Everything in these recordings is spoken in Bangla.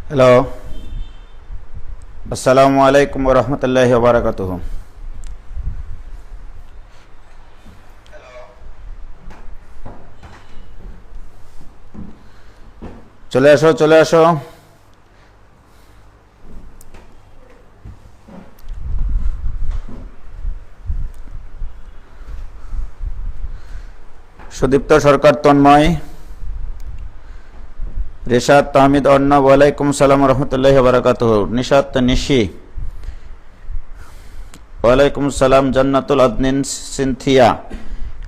হ্যালো, আসসালামু আলাইকুম ওয়া রাহমাতুল্লাহি ওয়া বারাকাতুহু। চলে আসো, চলে আসো। সুদীপ্ত সরকার, তন্ময়, রেশাদ, তাহমিদ, অর্ণব, ওয়ালাইকুম সালাম রহমতুল্লাহি ওয়া বারাকাতুহু। নিশাত, নিশি, ওয়ালাইকুম সালাম। জান্নাতুল আদনিন, সিনথিয়া,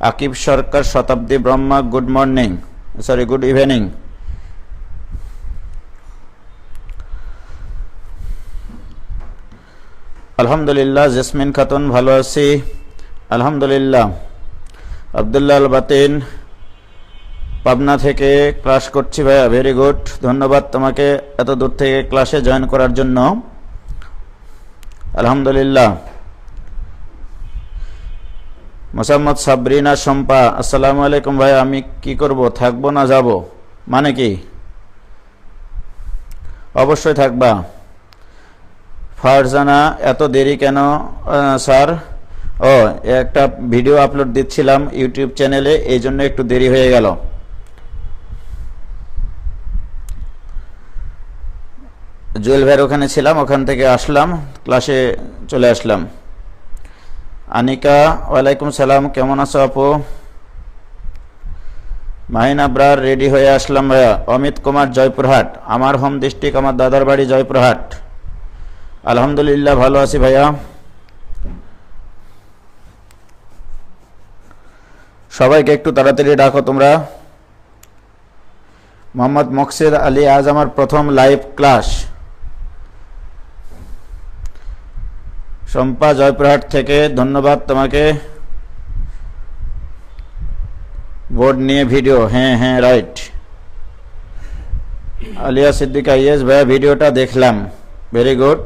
আকিব সরকার, শতাব্দী Brahma, good morning, sorry good evening. আলহামদুলিল্লাহ। জেসমিন খাতুন, ভালো আছি আলহামদুলিল্লাহ। আবদুল্লাহ আল বাতিন, পাবনা থেকে ক্লাস করছি ভাইয়া, ভেরি গুড, ধন্যবাদ তোমাকে এত দূর থেকে ক্লাসে জয়েন করার জন্য, আলহামদুলিল্লাহ। মোসাম্মদ সাবরিনা শম্পা, আসসালামু আলাইকুম ভাইয়া, আমি কি করব, থাকবো না যাব, মানে কি? অবশ্যই থাকবা। ফারজানা, এত দেরি কেন স্যার? ও, একটা ভিডিও আপলোড দিচ্ছিলাম ইউটিউব চ্যানেলে, এই জন্য একটু দেরি হয়ে গেল। জুয়েল ভাইয়ের ওখানে ছিলাম, ওখান থেকে আসলাম, ক্লাসে চলে আসলাম। আনিকা, ওয়ালাইকুম সালাম, কেমন আছো আপু? মাহিন আবরার, রেডি হয়ে আসলাম ভাইয়া। অমিত কুমার, জয়পুরহাট, আমার হোম ডিস্ট্রিক্ট, আমার দাদার বাড়ি জয়পুরহাট। আলহামদুলিল্লাহ, ভালো আছি ভাইয়া। সবাইকে একটু তাড়াতাড়ি ডাকো তোমরা। মোহাম্মদ মকসিদ আলী, আজ আমার প্রথম লাইভ ক্লাস। শম্পা, জয়পুরহাট থেকে, ধন্যবাদ তোমাকে। বোর্ড নিয়ে ভিডিও, হ্যাঁ হ্যাঁ রাইট। আলিয়া সিদ্দিকা, ইয়েস ভাইয়া, ভিডিওটা দেখলাম, ভেরি গুড।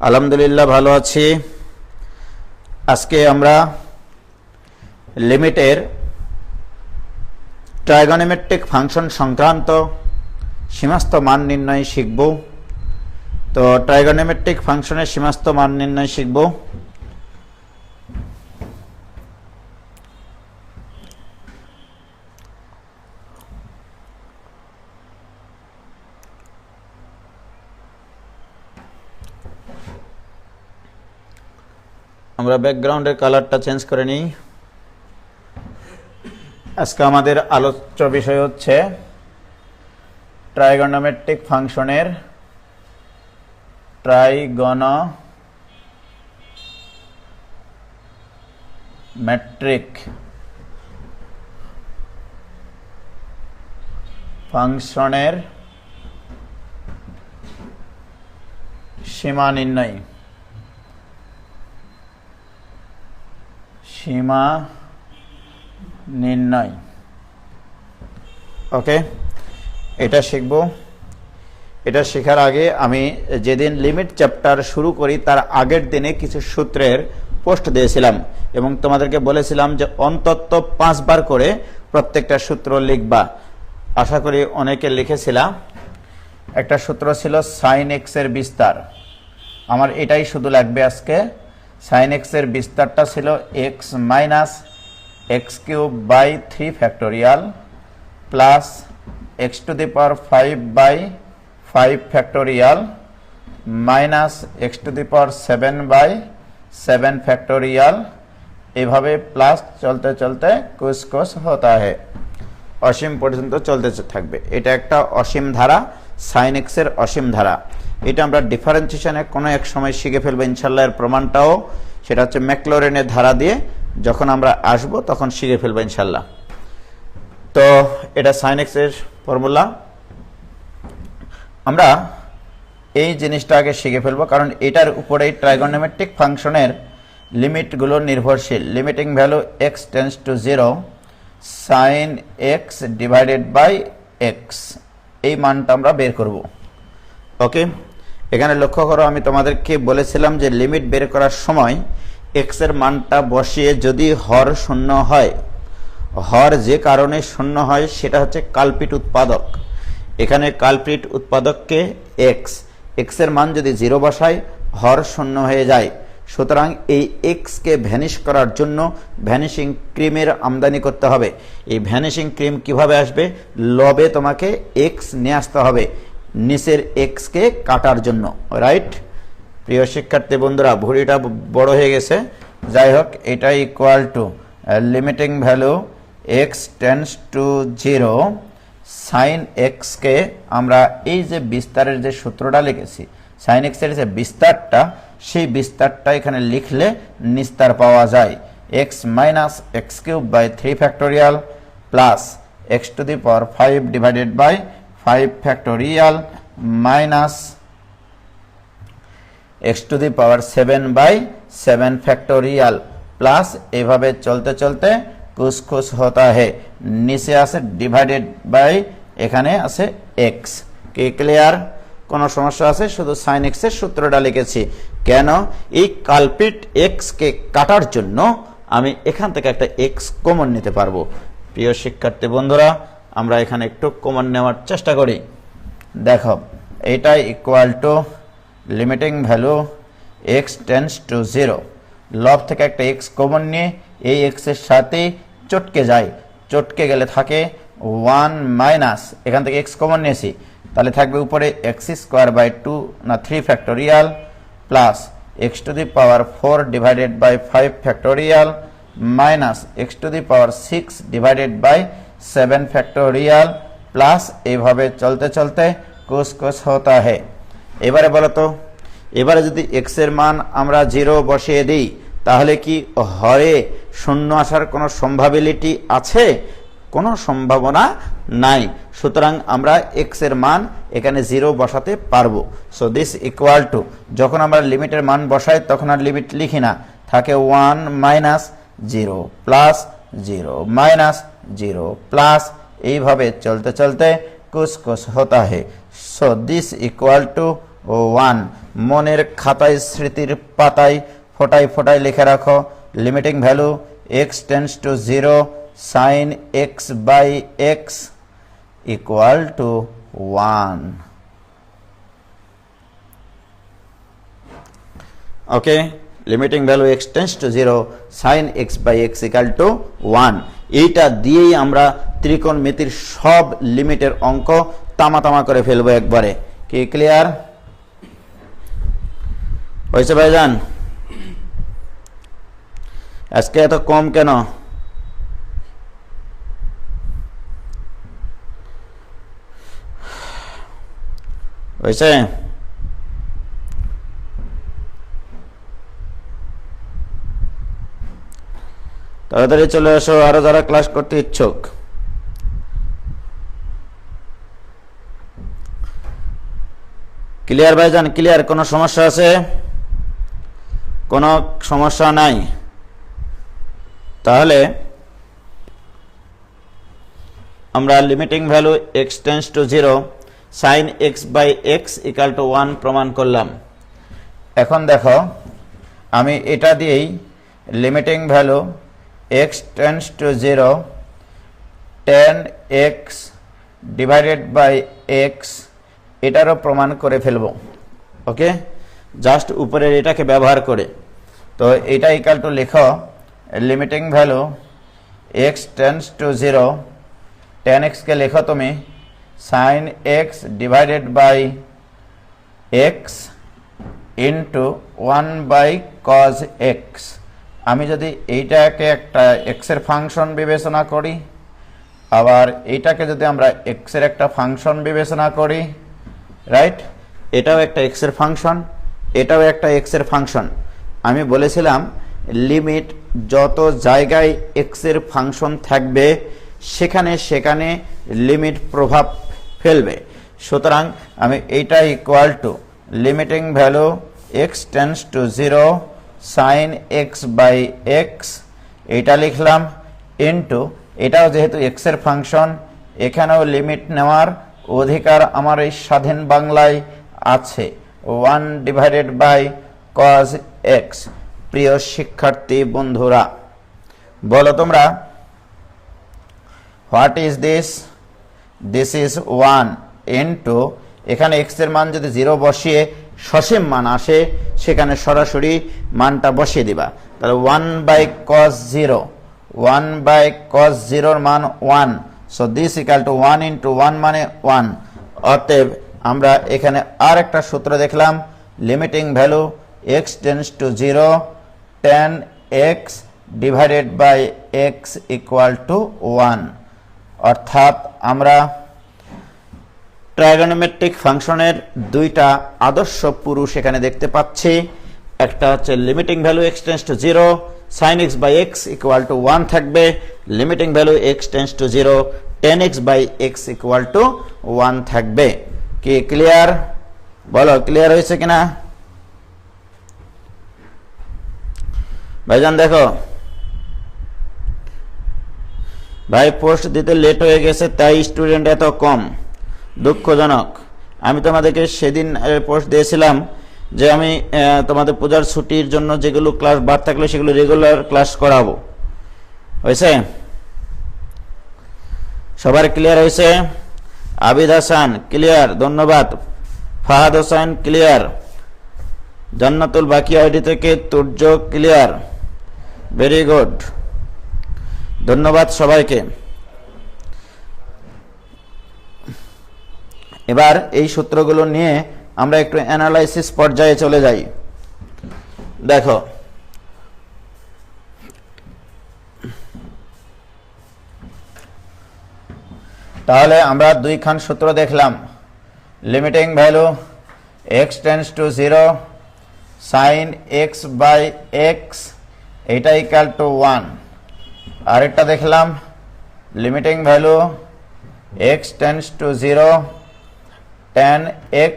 আলহামদুলিল্লাহ, ভালো আছি। আজকে আমরা লিমিটের ট্রাইগোনোমেট্রিক ফাংশন সংক্রান্ত সীমাস্থ মান নির্ণয় শিখব। তো ট্রাইগোনোমেট্রিক ফাংশনের সীমাস্থ মান নির্ণয় শিখব। আমরা ব্যাকগ্রাউন্ডের কালারটা চেঞ্জ করে নিই। আজকে আমাদের আলোচ্য বিষয় হচ্ছে ট্রাইগোনোমেট্রিক ফাংশনের ট্রাইগোনোমেট্রিক ফাংশনের সীমা নির্ণয়। সীমা নির্ণয়, ওকে, এটা শিখব। এটা শেখার আগে আমি যেদিন লিমিট চ্যাপ্টার শুরু করি তার আগের দিনে কিছু সূত্রের পোস্ট দিয়েছিলাম এবং তোমাদেরকে বলেছিলাম যে অন্তত 5 বার করে প্রত্যেকটা সূত্র লিখবা। আশা করি অনেকে লিখেছিলাম। একটা সূত্র ছিল সাইন এক্স এর বিস্তার, আমার এটাই শুধু লাগবে আজকে। সাইন এক্স এর বিস্তারটা ছিল x minus x cube by 3 factorial plus x to the power 5 by 5 factorial minus x to the power 7 by 7 factorial. এভাবে প্লাস চলতে চলতে কুছ কুছ হতা है, অসীম পর্যন্ত চলতে থাকবে। এটা একটা অসীম ধারা, সাইন এক্স এর অসীম ধারা। এটা আমরা ডিফারেন্সিয়েশনে কোনো এক সময় শিখে ফেলবো ইনশাল্লাহ। এর প্রমাণটাও সেটা হচ্ছে ম্যাকলরেনের ধারা দিয়ে, যখন আমরা আসবো তখন শিখে ফেলবো ইনশাল্লাহ। তো এটা সাইন এক্স এর ফর্মুলা। আমরা এই জিনিসটা আগে শিখে ফেলবো, কারণ এটার উপরেই ট্রাইগোনোমেট্রিক ফাংশনের লিমিটগুলো নির্ভরশীল। Limiting value x tends to 0 sine x divided by x, এই মানটা আমরা বের করব। ওকে, এখানে লক্ষ্য করো, আমি তোমাদেরকে বলেছিলাম যে লিমিট বের করার সময় এক্স এর মানটা বসিয়ে যদি হর শূন্য হয়, হর যে কারণে শূন্য হয় সেটা হচ্ছে কালপিট উৎপাদক। এখানে কালপিট উৎপাদককে এক্স, এক্স এর মান যদি 0 বসাই হর শূন্য হয়ে যায়। সুতরাং এই এক্স কে ভ্যানিশ করার জন্য ভ্যানিশিং ক্রিমের আমদানি করতে হবে। এই ভ্যানিশিং ক্রিম কিভাবে আসবে? লবে তোমাকে এক্স নিয়ে আসতে হবে নিচের এক্স কে কাটার জন্য, রাইট? প্রিয় শিক্ষার্থী বন্ধুরা, ভুঁড়িটা বড় হয়ে গেছে, যাই হোক, এটা equal to limiting value x tends to 0 sine x কে আমরা এই যে বিস্তারের যে সূত্রটা লিখেছি, সাইন এক্স এর যে বিস্তারটা, সেই বিস্তারটা এখানে লিখলে নিস্তার পাওয়া যায়। X minus x cube by 3 factorial plus x to the power 5 divided by 5 factorial minus x to the power 7 by 7 factorial plus এভাবে চলতে চলতে কুছ কুছ হতা হে, নিচে আছে ডিভাইডেড বাই এখানে আছে এক্স। কি ক্লিয়ার? কোনো সমস্যা আছে? শুধু সাইন এক্স এর সূত্রটা লিখেছি। কেন? এই কালপিট এক্স কে কাটার জন্য আমি এখান থেকে একটা এক্স কমন নিতে পারবো। প্রিয় শিক্ষার্থী বন্ধুরা, আমরা এখানে একটু কমন নেওয়ার চেষ্টা করি। দেখো, এইটা equal to limiting value x tends to 0, লব থেকে একটা এক্স কমন নিয়ে এই এক্স এর সাথে চটকে যায়, চটকে গেলে থাকে 1 মাইনাস, এখান থেকে এক্স কমন নিয়েছি, তাহলে থাকবে উপরে এক্স স্কোয়ার বাই 2 না 3 factorial plus x to the power 4 divided by 5 factorial minus x to the power 6 divided by 7 factorial plus এইভাবে চলতে চলতে কুছ কুছ হতা হে। এবারে বলো তো, এবারে যদি এক্স এর মান আমরা 0 বসিয়ে দিই তাহলে কি হরে শূন্য আসার কোনো সম্ভাবিলিটি আছে? কোনো সম্ভাবনা নাই। সুতরাং আমরা এক্স এর মান এখানে 0 বসাতে পারবো। সো দিস ইকুয়াল টু, যখন আমরা লিমিটের মান বসাই তখন আর লিমিট লিখি না, থাকে 1 মাইনাস 0 প্লাস 0 মাইনাস 0 প্লাস এইভাবে চলতে চলতে কুছ কুছ হতা হে। So this equal to 1। মনের খাতায় স্মৃতির পাতায় ফোটায় ফোটায় লিখে রাখো, limiting value x tends to 0 sine x by x equal to 1। Okay, limiting value x tends to 0 sine x by x equal to 1। এইটা দিয়েই আমরা ত্রিকোণমিতির সব লিমিটের অঙ্ক তামা তামা করে ফেলবো একবারে। কি ক্লিয়ার হয়েছে ভাইজান? আজকে এত কম কেন? হয়েছে? তাড়াতাড়ি চলে আসো আরো যারা ক্লাস করতে ইচ্ছুক। ক্লিয়ার ভাইজান? ক্লিয়ার? কোনো সমস্যা আছে? কোনো সমস্যা নাই? তাহলে আমরা limiting value x tends to 0 sine x by x equal to 1 প্রমাণ করলাম। এখন দেখো, আমি এটা দিয়েই limiting value x tends to 0 tan x divided by x এটারও প্রমাণ করে ফেলবো। ওকে, জাস্ট উপরের এটাকে ব্যবহার করে। তো এটা ইকুয়াল টু লেখো limiting value x tends to 0 tan এক্সকে লেখো তুমি sine x divided by x into 1 by cos x. আমি যদি এইটাকে একটা এক্সের ফাংশন বিবেচনা করি, আবার এইটাকে যদি আমরা এক্সের একটা ফাংশন বিবেচনা করি, রাইট, এটাও একটা এক্সের ফাংশন, এটাও একটা এক্সের ফাংশন। আমি বলেছিলাম লিমিট যত জায়গায় এক্সের ফাংশন থাকবে সেখানে সেখানে লিমিট প্রভাব ফেলবে। সুতরাং আমি এইটা equal to limiting value x tends to 0 sine x by x এটা লিখলাম ইন্টু, এটাও যেহেতু এক্সের ফাংশন এখানেও লিমিট নেওয়ার অধিকার আমার এই স্বাধীন বাংলায় আছে, 1 ডিভাইডেড বাই কজ এক্স। প্রিয় শিক্ষার্থী বন্ধুরা, বলো তোমরা what is this? This is 1 into, এখানে x এর মান যদি 0 বসিয়ে সসীম মান আসে সেখানে সরাসরি মানটা বসিয়ে দিবা। তাহলে 1/cos 0, 1/cos 0 এর মান 1, so this equal to 1 into 1 মানে 1। অতএব আমরা এখানে আর একটা সূত্র দেখলাম, limiting value x tends to 0, tan x divided by x equal to 1। অর্থাৎ আমরা ট্রাইগোনোমেট্রিক ফাংশনের দুইটা আদর্শ পুরুষ এখানে দেখতে পাচ্ছি। একটা হচ্ছে limiting value x tends to 0, sin x by x equal to 1 থাকবে, limiting value x tends to 0, tan x by x equal to 1 থাকবে। কি ক্লিয়ার? বলো ক্লিয়ার হয়েছে কিনা ভাইজান? দেখো ভাই পোস্ট দিতে লেট হয়ে গেছে তাই স্টুডেন্ট এত কম, দুঃখজনক। আমি তোমাদেরকে সেদিন পোস্ট দিয়েছিলাম যে আমি তোমাদের পূজার ছুটির জন্য যেগুলো ক্লাস বাদ থাকলে সেগুলো রেগুলার ক্লাস করাবো। হয়েছে? সবার ক্লিয়ার হয়েছে? আবিদ হাসান ক্লিয়ার, ধন্যবাদ। ফাহাদ হোসেন ক্লিয়ার, জান্নাতুল বাকি আইডি থেকে তুর্য ক্লিয়ার, ভেরি গুড, ধন্যবাদ সবাইকে। এবার এই সূত্রগুলো নিয়ে আমরা একটু অ্যানালাইসিস পর্যায়ে চলে যাই। দেখো তাহলে আমরা দুইখান সূত্র দেখলাম, limiting value x tends to 0, sin x by x এটা ইকুয়াল টু 1। আরেকটা দেখলাম, limiting value x tends to 0, tan x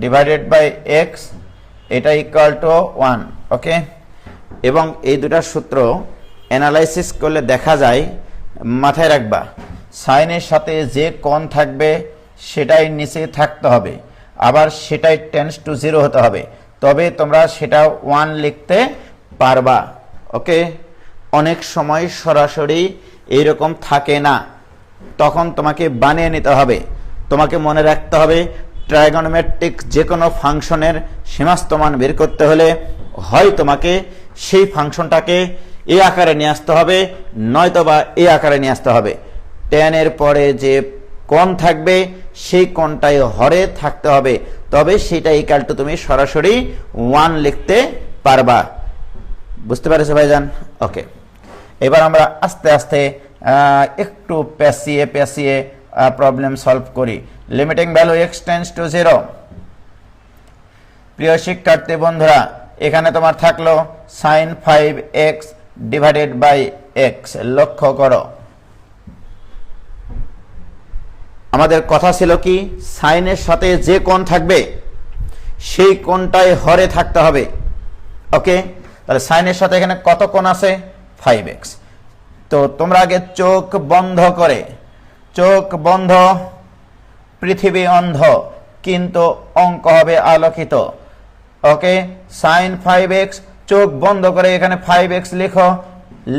divided by x এটা ইকুয়াল টু 1। ওকে, এবং এই দুটা সূত্র অ্যানালাইসিস করলে দেখা যায়, মাথায় রাখবা সাইনের সাথে যে কোণ থাকবে সেটাই নিচে থাকতে হবে, আবার সেটাই টেন্ডস টু 0 হতে হবে, তবে তোমরা সেটা 1 লিখতে পারবা। ওকে, অনেক সময় সরাসরি এইরকম থাকে না, তখন তোমাকে বানিয়ে নিতে হবে। তোমাকে মনে রাখতে হবে ট্রাইগোনোমেট্রিক যে কোনো ফাংশনের সীমাস্ত মান বের করতে হলে হয় তোমাকে সেই ফাংশনটাকে এই আকারে নিয়ে আসতে হবে, নয়তোবা এই আকারে নিয়ে আসতে হবে। tan এর পরে যে কোণ থাকবে সেই কোণটাই হরে থাকতে হবে, তবে সেটা ইকুয়াল টু তুমি সরাসরি 1 লিখতে পারবা। বুঝতে পারছো ভাইজান? ওকে, এবার আমরা আস্তে আস্তে একটু পেঁচিয়ে পেঁচিয়ে প্রবলেম সলভ করি। Limiting value x tends to 0, প্রিয় শিক্ষার্থী বন্ধুরা এখানে তোমার থাকলো sin 5x divided by x। লক্ষ্য করো আমাদের কথা ছিল কি, সাইনের সাথে যে কোণ থাকবে সেই কোণটাই হরে থাকতে হবে। ওকে, তাহলে সাইনের সাথে এখানে কত কোণ আছে? 5x। তো তোমরা আগে চোখ বন্ধ করে, চোখ বন্ধ, পৃথিবী অন্ধ কিন্তু অঙ্ক হবে আলোকিত। ওকে, sin 5x, চোখ বন্ধ করে এখানে 5x লিখো,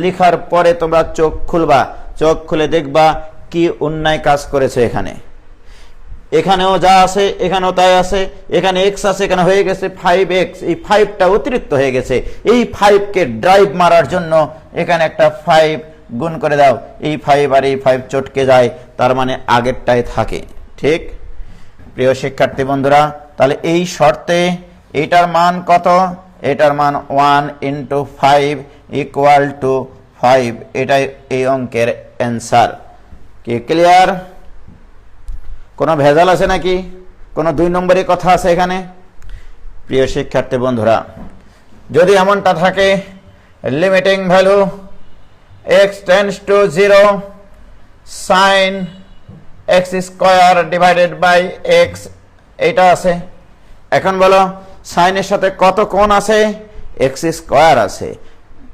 লিখার পরে তোমরা চোখ খুলবা, চোখ খুলে দেখবা কি অন্যায় কাজ করেছে। এখানেও যা আছে এখানেও তাই আছে, এখানে x আছে এখানে হয়ে গেছে 5x, এই 5টা অতিরিক্ত হয়ে গেছে। এই 5কে ড্রাইভ মারার জন্য এখানে একটা 5 গুণ করে দাও, এই 5 আর এই 5 চটকে যায়, তার মানে আগেরটাই থাকে। ঠিক প্রিয় শিক্ষার্থী বন্ধুরা, তাহলে এই শর্তে এটার মান কত? এটার মান 1 ইন্টু 5 ইকুয়াল টু 5। এটাই এই অঙ্কের অ্যান্সার। কি ক্লিয়ার? কোনো ভেজাল আছে নাকি? কোনো 2 নম্বরের কথা আছে এখানে? প্রিয় শিক্ষার্থী বন্ধুরা, যদি এমনটা থাকে limiting value x tends to 0, sin x square divided by x এটা আছে। এখন বলো সাইনের সাথে কত কোণ আছে? x স্কয়ার আছে।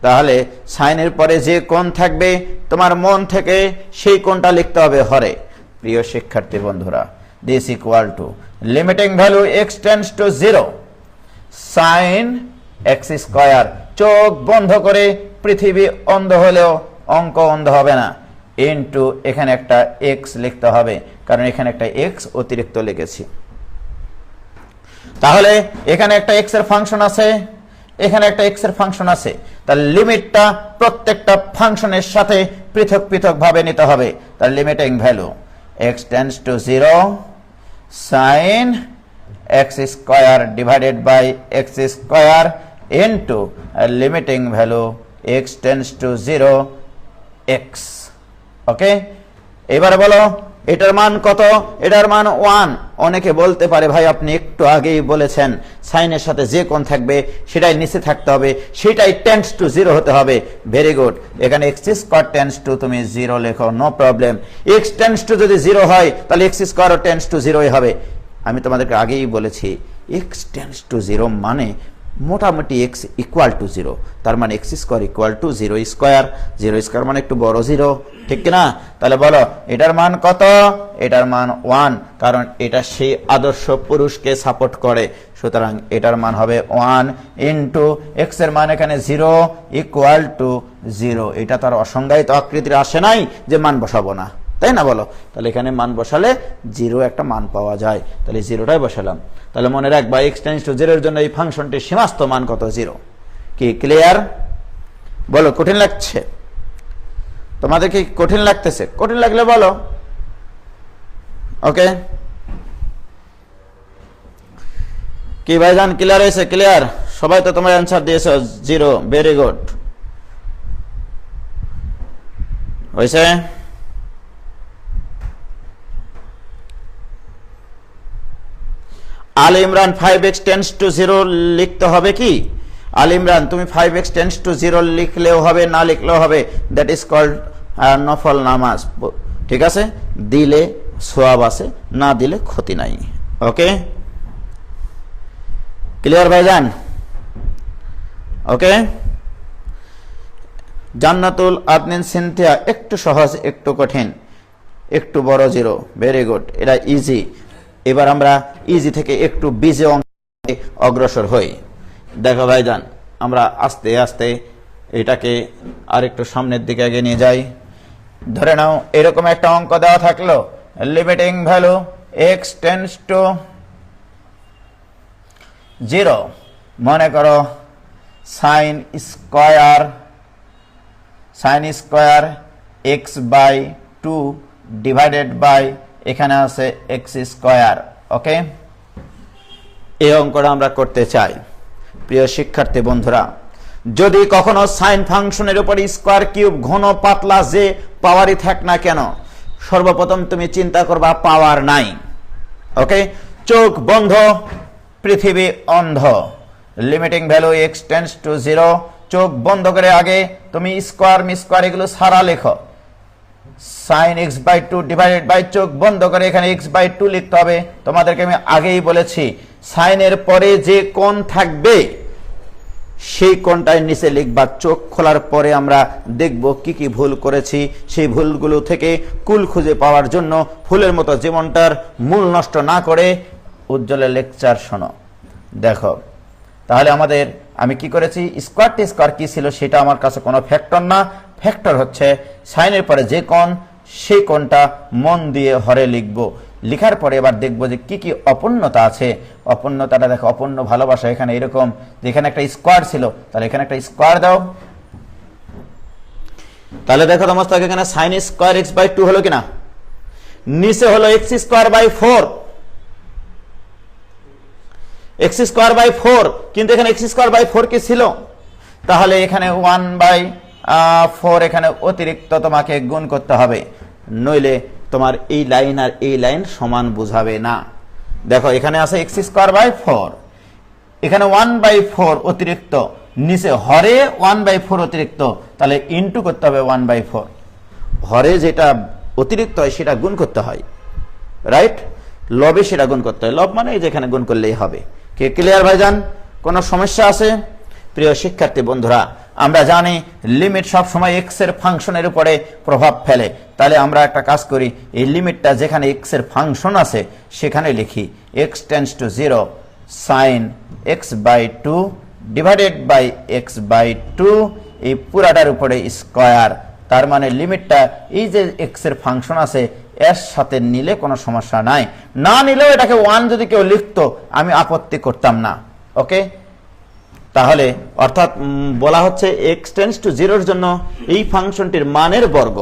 তাহলে সাইনের পরে যে কোণ থাকবে তোমার মন থেকে সেই কোণটা লিখতে হবে হরে। প্রিয় শিক্ষার্থী বন্ধুরা, this equal to limiting value x tends to 0, sin x square. চোখ বন্ধ করে, পৃথিবী অন্ধ হলেও অঙ্ক অন্ধ হবে না। ইনটু এখানে একটা এক্স লিখতে হবে, কারণ এখানে একটা এক্স অতিরিক্ত লিখেছি। তাহলে এখানে একটা এক্স এর ফাংশন আছে, এখানে একটা এক্স এর ফাংশন আছে, তাহলে লিমিটটা প্রত্যেকটা ফাংশনের সাথে পৃথক পৃথক ভাবে নিতে হবে। তার limiting value x tends to 0 sin x square divided by x square into limiting value x tends to 0 x। Okay, এবারে বলো এটার মান কত? এটার মান 1। অনেকে বলতে পারে ভাই আপনি একটু আগেই বলেছেন সাইনের সাথে যে কোণ থাকবে সেটাই নিচে থাকতে হবে, সেটাই টেন্ডস টু 0 হতে হবে। ভেরি গুড, এখানে x স্কয়ার টেন্ডস টু তুমি 0 লেখো, no problem. x tends to যদি 0 হয় তাহলে x স্কয়ারও টেন্ডস টু 0ই হবে। আমি তোমাদেরকে আগেই বলেছি x টেন্ডস টু 0 মানে মোটামুটি x ইকুয়াল টু 0, তার মানে x square equal to 0 square. 0 square মানে একটু বড় 0, ঠিক কিনা? তাহলে বলো এটার মান কত? এটার মান 1, কারণ এটা সেই আদর্শ পুরুষকে সাপোর্ট করে, সুতরাং এটার মান হবে 1 ইনটু x এর মান এখানে 0 ইকুয়াল টু 0। এটা তার অসংজ্ঞায়িত আকৃতির আসে নাই যে মান বসাবো না, তাই না? বলো, তাহলে এখানে মান বসালে 0 একটা মান পাওয়া যায়, তাহলে 0টাই বসালাম। তাহলে মনে রাখবা x টেন্ডস টু 0 এর জন্য এই ফাংশনটির সীমাস্থ মান কত? 0। কি ক্লিয়ার? বলো, কঠিন লাগছে তোমাদের? কি কঠিন লাগতেছে? কঠিন লাগলে বলো। ওকে, কি ভাইজান ক্লিয়ার হয়েছে? ক্লিয়ার সবাই তো তোমার অ্যান্সার দিয়েছো 0। ভেরি গুড, হয়েছে। আল ইমরান 5x টেন্ডস টু 0 লিখতে হবে কি? আল ইমরান তুমি 5x টেন্ডস টু 0 লিখলেও হবে, না লিখলেও হবে, দ্যাট ইজ কল্ড নফল নামাজ। ঠিক আছে, দিলে সওয়াব আছে, না দিলে ক্ষতি নাই। ওকে, ক্লিয়ার ভাইজান? ওকে, জান্নাতুল আদনিন সিনথিয়া একটু সহজ একটু কঠিন, একটু বড় 0। ভেরি গুড, এটা ইজি। এবার আমরা ইজি থেকে একটু বিজে অঙ্কে অগ্রসর হই। দেখো ভাইজান, আমরা আস্তে আস্তে এটাকে আর একটু সামনের দিকে এগিয়ে নিয়ে যাই। ধরে নাও এরকম একটা অঙ্ক দেওয়া থাকলো, limiting value x tends to 0, মনে করো sine square x by 2 divided by এখানে আছে x স্কয়ার। ওকে, এই অঙ্কটা আমরা করতে চাই। প্রিয় শিক্ষার্থী বন্ধুরা, যদি কখনো সাইন ফাংশনের উপর স্কয়ার কিউব ঘন পাতলা যে পাওয়ারই থাক না কেন, সর্বপ্রথম তুমি চিন্তা করবা পাওয়ার নাই। ওকে, চোখ বন্ধ, পৃথিবী অন্ধ। Limiting value x tends to 0, চোখ বন্ধ করে আগে তুমি স্কয়ার মিস্কয়ার এগুলো সারা লেখো। sin x by 2 divided by, চোখ বন্ধ করে এখানে x বাই 2 লিখতে হবে। তোমাদেরকে আমি আগেই বলেছি সাইনের পরে যে কোণ থাকবে সেই কোণটাই নিচে লিখবা। চোখ খোলার পরে আমরা দেখব কি কি ভুল করেছি, সেই ভুলগুলো থেকে কুল খুঁজে পাওয়ার জন্য ফুলের মতো জীবনটার মূল নষ্ট না করে উজ্জ্বলের লেকচার শোনো। দেখো, তাহলে আমাদের আমি কি করেছি, স্কয়ার টি স্কয়ার কি ছিল সেটা আমার কাছে কোনো ফ্যাক্টর না। ফ্যাক্টর হচ্ছে সাইনের পরে যে কোণ, সেই কোণটা মন দিয়ে হরে লিখবো। লিখার পরে এবার দেখবো যে কি কি অপূর্ণতা আছে। অপূর্ণতাটা দেখো, অপূর্ণ ভালোবাসা এখানে এরকম, যেখানে একটা স্কয়ার ছিল তাহলে এখানে একটা স্কয়ার দাও। তাহলে দেখো তোমার এখানে সাইন স্কয়ার x বাই 2 হলো কিনা? নিচে হলো x square by 4, x square by 4, কিন্তু এখানে x স্কয়ার বাই 4 কি ছিল? তাহলে এখানে 1/4 এখানে অতিরিক্ত তোমাকে গুণ করতে হবে, নইলে তোমার এই লাইন আর এই লাইন সমান বুঝাবে না। দেখো এখানে আছে x স্কয়ার বাই 4, এখানে 1/4 অতিরিক্ত, নিচে হরে 1/4 অতিরিক্ত, তাহলে ইনটু করতে হবে 1/4। হরে যেটা অতিরিক্ত হয় সেটা গুণ করতে হয়, রাইট? লবে সেটা গুণ করতে হয়, লব মানে যেখানে গুণ করলেই হবে। কে ক্লিয়ার ভাইজান? কোনো সমস্যা আছে? প্রিয় শিক্ষার্থী বন্ধুরা, আমরা জানি লিমিট সব সময় x এর ফাংশনের উপরে প্রভাব ফেলে। তাহলে আমরা একটা কাজ করি, এই লিমিটটা যেখানে x এর ফাংশন আছে সেখানে লিখি x tends to 0 sin x by 2 divided by x by 2, এই পুরাটার উপরে স্কয়ার তার মানে লিমিটটা এই যে এক্স এর ফাংশন আছে এর সাথে নিলে কোনো সমস্যা নাই, না নিলেও এটাকে 1 যদি কেউ লিখতো আমি আপত্তি করতাম না। ওকে, তাহলে অর্থাৎ বলা হচ্ছে x টেন্ডস টু 0 এর জন্য এই ফাংশনটির মানের বর্গ।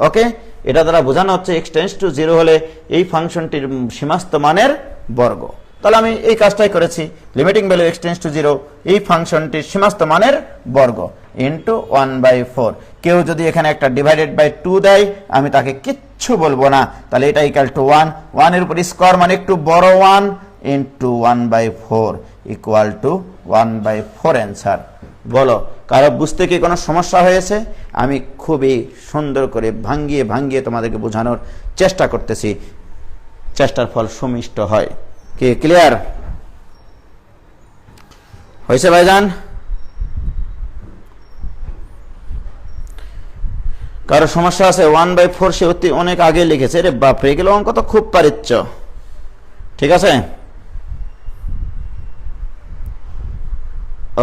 ওকে, এটা দ্বারা বোঝানো হচ্ছে x টেন্ডস টু 0 হলে এই ফাংশনটির সীমাস্ত মানের বর্গ। তাহলে আমি এই কাজটাই করেছি, limiting value x tends to 0 এই ফাংশনটির সীমাস্ত মানের বর্গ ইনটু 1/4। কেউ যদি এখানে একটা ডিভাইডেড বাই 2 দেয় আমি তাকে কিচ্ছু বলবো না, তাহলে এটা ইকুয়াল টু 1 এর উপর স্কয়ার মানে একটু বড় 1 ইনটু 1/4 ইকুয়াল টু 1/4 অ্যান্সার। বলো কারো বুঝতে কি কোনো সমস্যা হয়েছে? আমি খুবই সুন্দর করে ভাঙ্গিয়ে ভাঙ্গিয়ে তোমাদেরকে বোঝানোর চেষ্টা করতেছি, চেষ্টার ফল সুমিষ্ট হয়। কি ক্লিয়ার হয়েছে ভাইজান? কারো সমস্যা আছে? 1/4 সে অনেক আগে লিখেছে, রে বাপরে, এগুলো অঙ্ক তো খুব পারিচ্ছ। ঠিক আছে,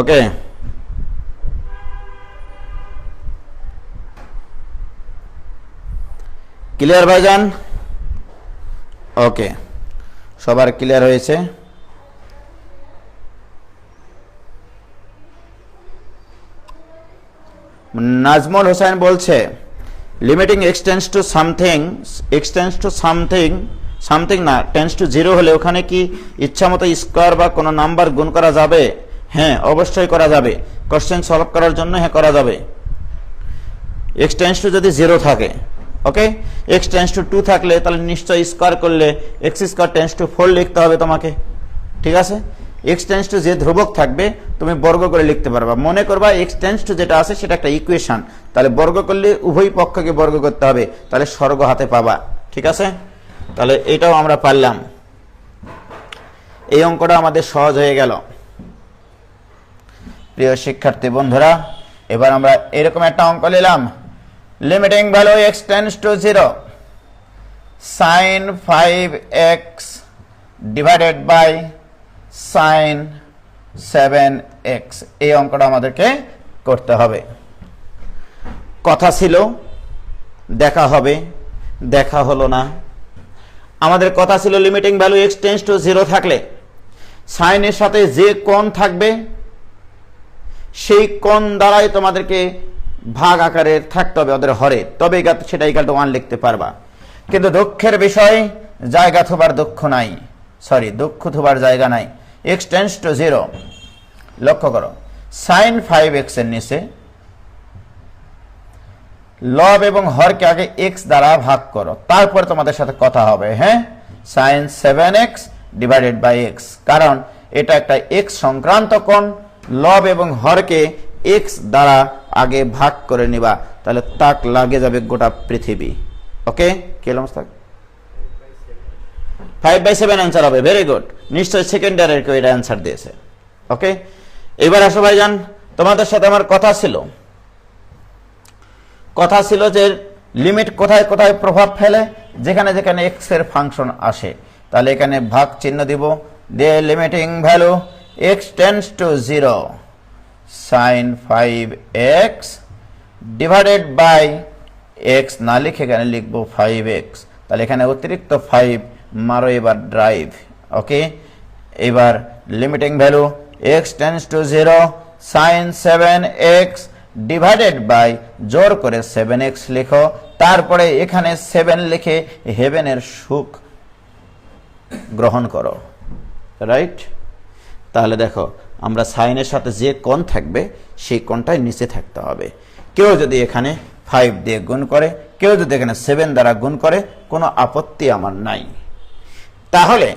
ওকে, ক্লিয়ার ভাইজান? ওকে, সবার ক্লিয়ার হয়েছে? নাজমুল হোসেন বলছে লিমিটিং এক্সটেন্স টু সামথিং না টেন্স টু 0 হলে ওখানে কি ইচ্ছা মতো স্কোয়ার বা কোনো নাম্বার গুণ করা যাবে? হ্যাঁ, অবশ্যই করা যাবে। কোশ্চেন সলভ করার জন্য হ্যাঁ করা যাবে। x টেন্স টু যদি 0 থাকে, ওকে, x টেন্স টু 2 থাকলে তাহলে নিশ্চয়ই স্কোয়ার করলে x স্কোয়ার টেন্স টু 4 লিখতে হবে তোমাকে। ঠিক আছে, x টেন্স টু যে ধ্রুবক থাকবে তুমি বর্গ করে লিখতে পারবা। মনে করবা x টেন্স টু যেটা আছে সেটা একটা ইকুয়েশন, তাহলে বর্গ করলে উভয় পক্ষকে বর্গ করতে হবে, তাহলে স্বর্গ হাতে পাবা। ঠিক আছে, তাহলে এটাও আমরা পারলাম। এই অঙ্কটা আমাদের সহজ হয়ে গেল। প্রিয় শিক্ষার্থী বন্ধুরা, এবার আমরা এরকম একটা অঙ্ক নিলাম, limiting value x tends to 0 sin 5x divided by sin 7x। এই অঙ্কটা আমাদেরকে করতে হবে। কথা ছিল দেখা হবে, দেখা হলো না। আমাদের কথা ছিল limiting value x tends to 0 থাকলে sin এর সাথে যে কোণ থাকবে সেই কোণ দ্বারাই তোমাদেরকে ভাগ আকারে থাকতে হবে ওদের হরে, তবে সেটা ইকুয়াল টু 1 লিখতে পারবা। কিন্তু দুঃখের বিষয় জায়গা থোবার দুঃখ নাই, দুঃখ থোবার জায়গা নাই। x টেন্ডস টু 0, লক্ষ্য করো sin 5x এর নিচে লব এবং হরকে আগে x দ্বারা ভাগ করো, তারপর তোমাদের সাথে কথা হবে। হ্যাঁ, sin 7x divided by x, কারণ এটা একটা x সংক্রান্ত কোণ। লব এবং হরকে x দ্বারা আগে ভাগ করে নিবা, তাহলে তাক লাগে যাবে গোটা পৃথিবী। ওকে, কি অবস্থা? 5/7 অ্যান্সার হবে। ভেরি গুড, নিশ্চয়ই সেকেন্ড ইয়ারের কেউ এটা অ্যান্সার দিয়েছে। ওকে, এবার আসো ভাইজান, তোমাদের সাথে আমার কথা ছিল যে লিমিট কোথায় কোথায় প্রভাব ফেলে, যেখানে যেখানে x এর ফাংশন আসে। তাহলে এখানে ভাগ চিহ্ন দিব, দিয়ে limiting value x tends to 0 sin 5x divided by x না লিখে এখানে লিখবো 5x। তাহলে এখানে অতিরিক্ত 5 মারো এবার ড্রাইভ। ওকে, এবার limiting value x tends to 0 sin 7x divided by জোর করে 7x লিখো, তারপরে এখানে 7 লিখে হেভেনের সুখ গ্রহণ করো। রাইট, তাহলে দেখো আমরা সাইনের সাথে যে কোণ থাকবে সেই কোণটাই নিচে থাকতে হবে। কেউ যদি এখানে 5 দিয়ে গুণ করে, কেউ যদি এখানে 7 দ্বারা গুণ করে, কোনো আপত্তি আমার নাই। তাহলে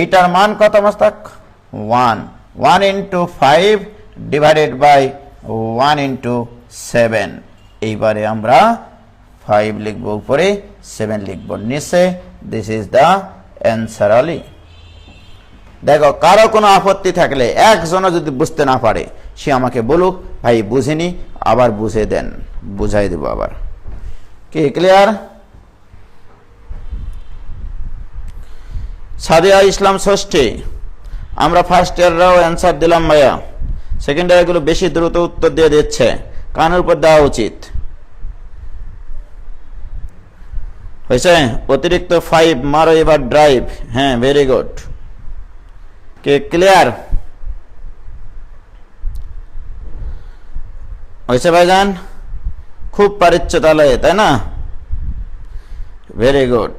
এইটার মান কত মস্তক? 1 ইন্টু 5 ডিভাইডেড বাই 1 ইন্টু 7। এইবারে আমরা 5 লিখব উপরে, 7 লিখব নিচে। This is the answer only. দেখো কারো কোনো আপত্তি থাকলে, একজনও যদি বুঝতে না পারে সে আমাকে বলুক, ভাই বুঝিনি, আবার বুঝে দেন, বুঝাই দেব আবার। কি ক্লিয়ার? সাদিয়া ইসলাম ষষ্ঠী, আমরা ফার্স্ট ইয়াররাও অ্যান্সার দিলাম ভাইয়া, সেকেন্ড ইয়ারগুলো বেশি দ্রুত উত্তর দিয়ে দিচ্ছে, কানের উপর দেওয়া উচিত। হয়েছে? অতিরিক্ত 5 মারো এবার ড্রাইভ। হ্যাঁ, ভেরি গুড। কে ক্লিয়ার হয়েছে ভাইজান? খুব পারিচ্ছ তাহলে, তাই না? Very good.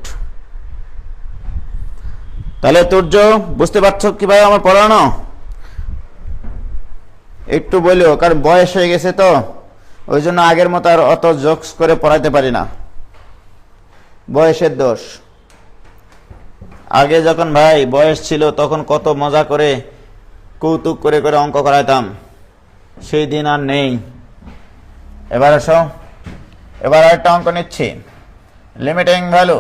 তাহলে তুর্য বুঝতে পারছো কিভাবে আমার পড়ানো? একটু বলিও, কারণ বয়স হয়ে গেছে তো, ওই জন্য আগের মতো আর অত জোকস করে পড়াইতে পারি না, বয়সের দোষ। আগে যখন ভাই বয়স ছিল তখন কত মজা করে কৌতুক করে করে অঙ্ক করাইতাম, সেই দিন আর নেই। এবার আসো, এবার একটা অঙ্ক নিচ্ছি। Limiting value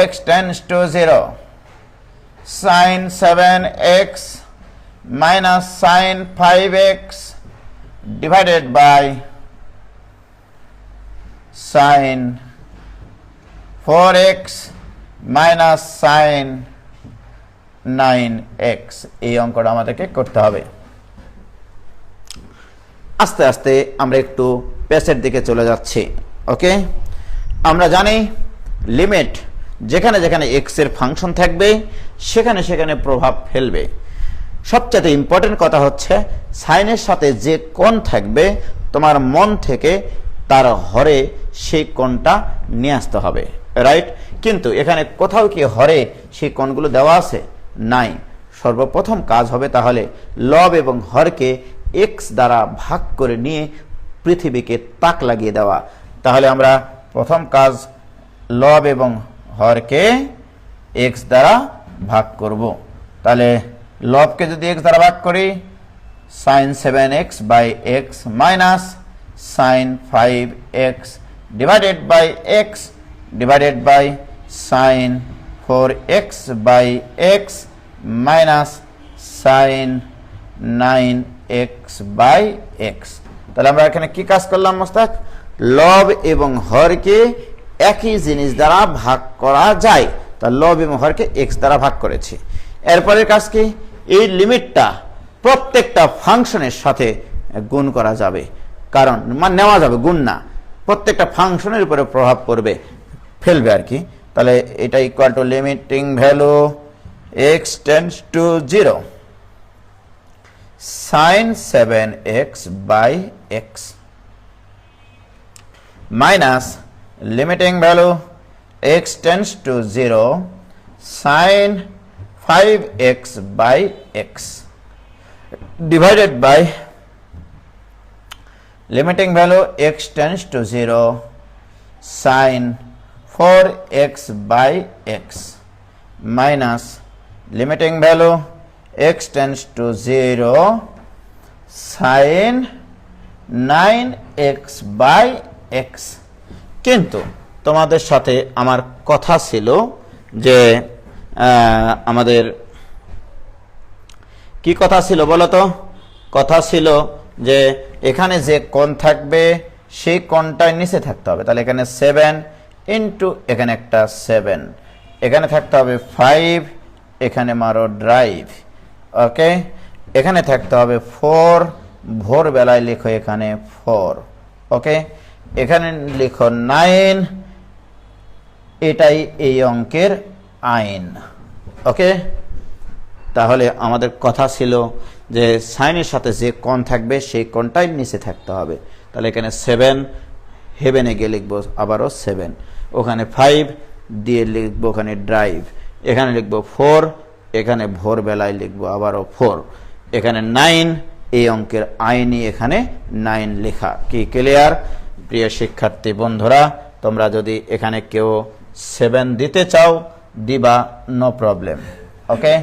x tends to 0 sin 7x minus sin 5x divided by sin 4x minus sin 9x। এই অঙ্কটা আমাদেরকে করতে হবে। আস্তে আস্তে আমরা একটু পেসের দিকে চলে যাচ্ছি। ওকে, আমরা জানি লিমিট যেখানে যেখানে এক্স এর ফাংশন থাকবে সেখানে সেখানে প্রভাব ফেলবে। সবচেয়ে ইম্পর্টেন্ট কথা হচ্ছে সাইনের সাথে যে কোণ থাকবে তোমার মন থেকে তার হরে সেই কোণটা নিয়ে আসতে হবে, রাইট? কিন্তু এখানে কোথাও কি হরে সেই কোণগুলো দেওয়া আছে? নাই। সর্বপ্রথম কাজ হবে তাহলে লব এবং হরকে এক্স দ্বারা ভাগ করে নিয়ে পৃথিবীকে তাক লাগিয়ে দেওয়া। তাহলে আমরা প্রথম কাজ লব এবং হরকে এক্স দ্বারা ভাগ করব। তাহলে লবকে যদি এক্স দ্বারা ভাগ করি, sin 7x by x minus sin 5x divided by x divided by sin 4x by x minus sin 9x by x. তাহলে আমরা এখানে কি কাজ করলাম মোস্তাক? লব এবং হরকে একই জিনিস দ্বারা ভাগ করা যায়, তা লব এবং হরকে এক্স দ্বারা ভাগ করেছি। এরপরের কাজ কি? এই লিমিটটা প্রত্যেকটা ফাংশনের সাথে গুণ করা যাবে, কারণ মানে নেওয়া যাবে, গুণ না, প্রত্যেকটা ফাংশনের উপরে প্রভাব পড়বে, ফেলবে আর কি। তাহলে এটা equal to limiting value x tends to 0 sin 7x by x minus limiting value x tends to 0 sin 5x by x divided by limiting value x tends to 0 sin 4x by x minus limiting value x tends to 0 sin 9x by x। কিন্তু তোমাদের সাথে আমার কথা ছিল যে আমাদের কি কথা ছিল বলো তো? কথা ছিল যে এখানে যে কোণ থাকবে সেই কোণটাই নিচে থাকতে হবে। তাহলে এখানে 7 ইন্টু এখানে একটা 7, এখানে থাকতে হবে 5, এখানে মারো ড্রাইভ। ওকে, এখানে থাকতে হবে 4, ভোরবেলায় লিখো এখানে 4। ওকে, এখানে লিখো 9, এটাই এই অঙ্কের আইন। ওকে, তাহলে আমাদের কথা ছিল যে সাইনের সাথে যে কোণ থাকবে সেই কোণটাই নিচে থাকতে হবে। তাহলে এখানে 7, হেভেনে গিয়ে লিখবো আবারও 7, ওখানে 5 দিয়ে লিখবো ওখানে ড্রাইভ, এখানে লিখবো 4, এখানে ভোরবেলায় লিখবো আবারও 4, এখানে 9, এই অঙ্কের আইনই এখানে 9 লেখা। কি ক্লিয়ার? প্রিয় শিক্ষার্থী বন্ধুরা, তোমরা যদি এখানে কেউ 7 দিতে চাও দিবা, নো প্রবলেম। ওকে,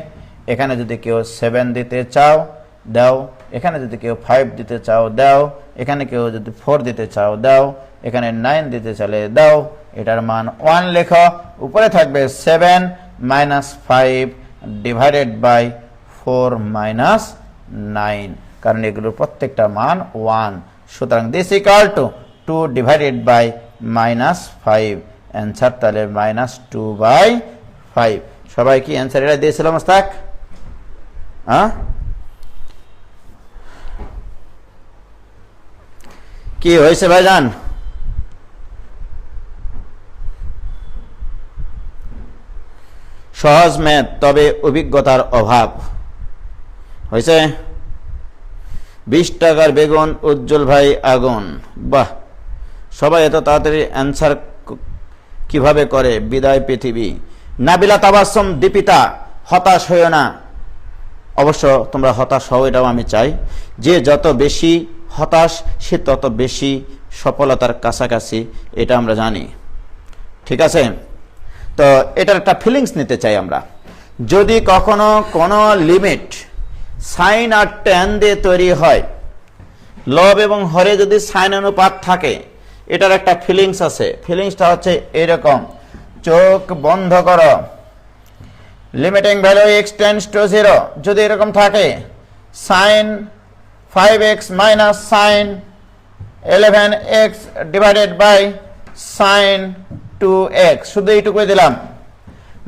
এখানে যদি কেউ 7 দিতে চাও দাও, এখানে যদি কেউ 5 দিতে চাও দাও, এখানে কেউ যদি 4 দিতে চাও দাও, এখানে 9 দিতে চাইলে দাও। এটার মান 1 লেখো, উপরে থাকবে 7 মাইনাস 5 ডিভাইডেড বাই 4 মাইনাস 9, কারণ এগুলোর প্রত্যেকটা মান 1। সুতরাং this equal to 2 divided by minus 5, answer তাহলে -2/5। সবাই কি অ্যান্সার এটা দিয়েছিলাম মোস্তাক? হ্যাঁ, কি হয়েছে ভাইজান? সহজ ম্যাথ, তবে অভিজ্ঞতার অভাব। হয়েছে? 20 টাকার বেগুন, উজ্জ্বল ভাই আগুন। বাহ, সবাই এত তাড়াতাড়ি অ্যান্সার কিভাবে করে? বিদায় পৃথিবী। নাবিলা তাবাসসুম, দীপিতা, হতাশ হইও না। অবশ্য তোমরা হতাশ হও, এটাও আমি চাই। যে যত বেশি হতাশ সে তত বেশি সফলতার কাছাকাছি, এটা আমরা জানি। ঠিক আছে? তো এটার একটা ফিলিংস নিতে চাই আমরা। যদি কখনো কোনো লিমিট সাইন আর ট্যান দিয়ে তৈরি হয়, লব এবং হরে যদি সাইন অনুপাত থাকে, এটার একটা ফিলিংস আছে। ফিলিংসটা হচ্ছে এরকম, চোখ বন্ধ করো, limiting value x tends to 0 যদি এরকম থাকে, sine 5x minus sine 11x divided by sine 2x, শুধু এইটুকুই দিলাম।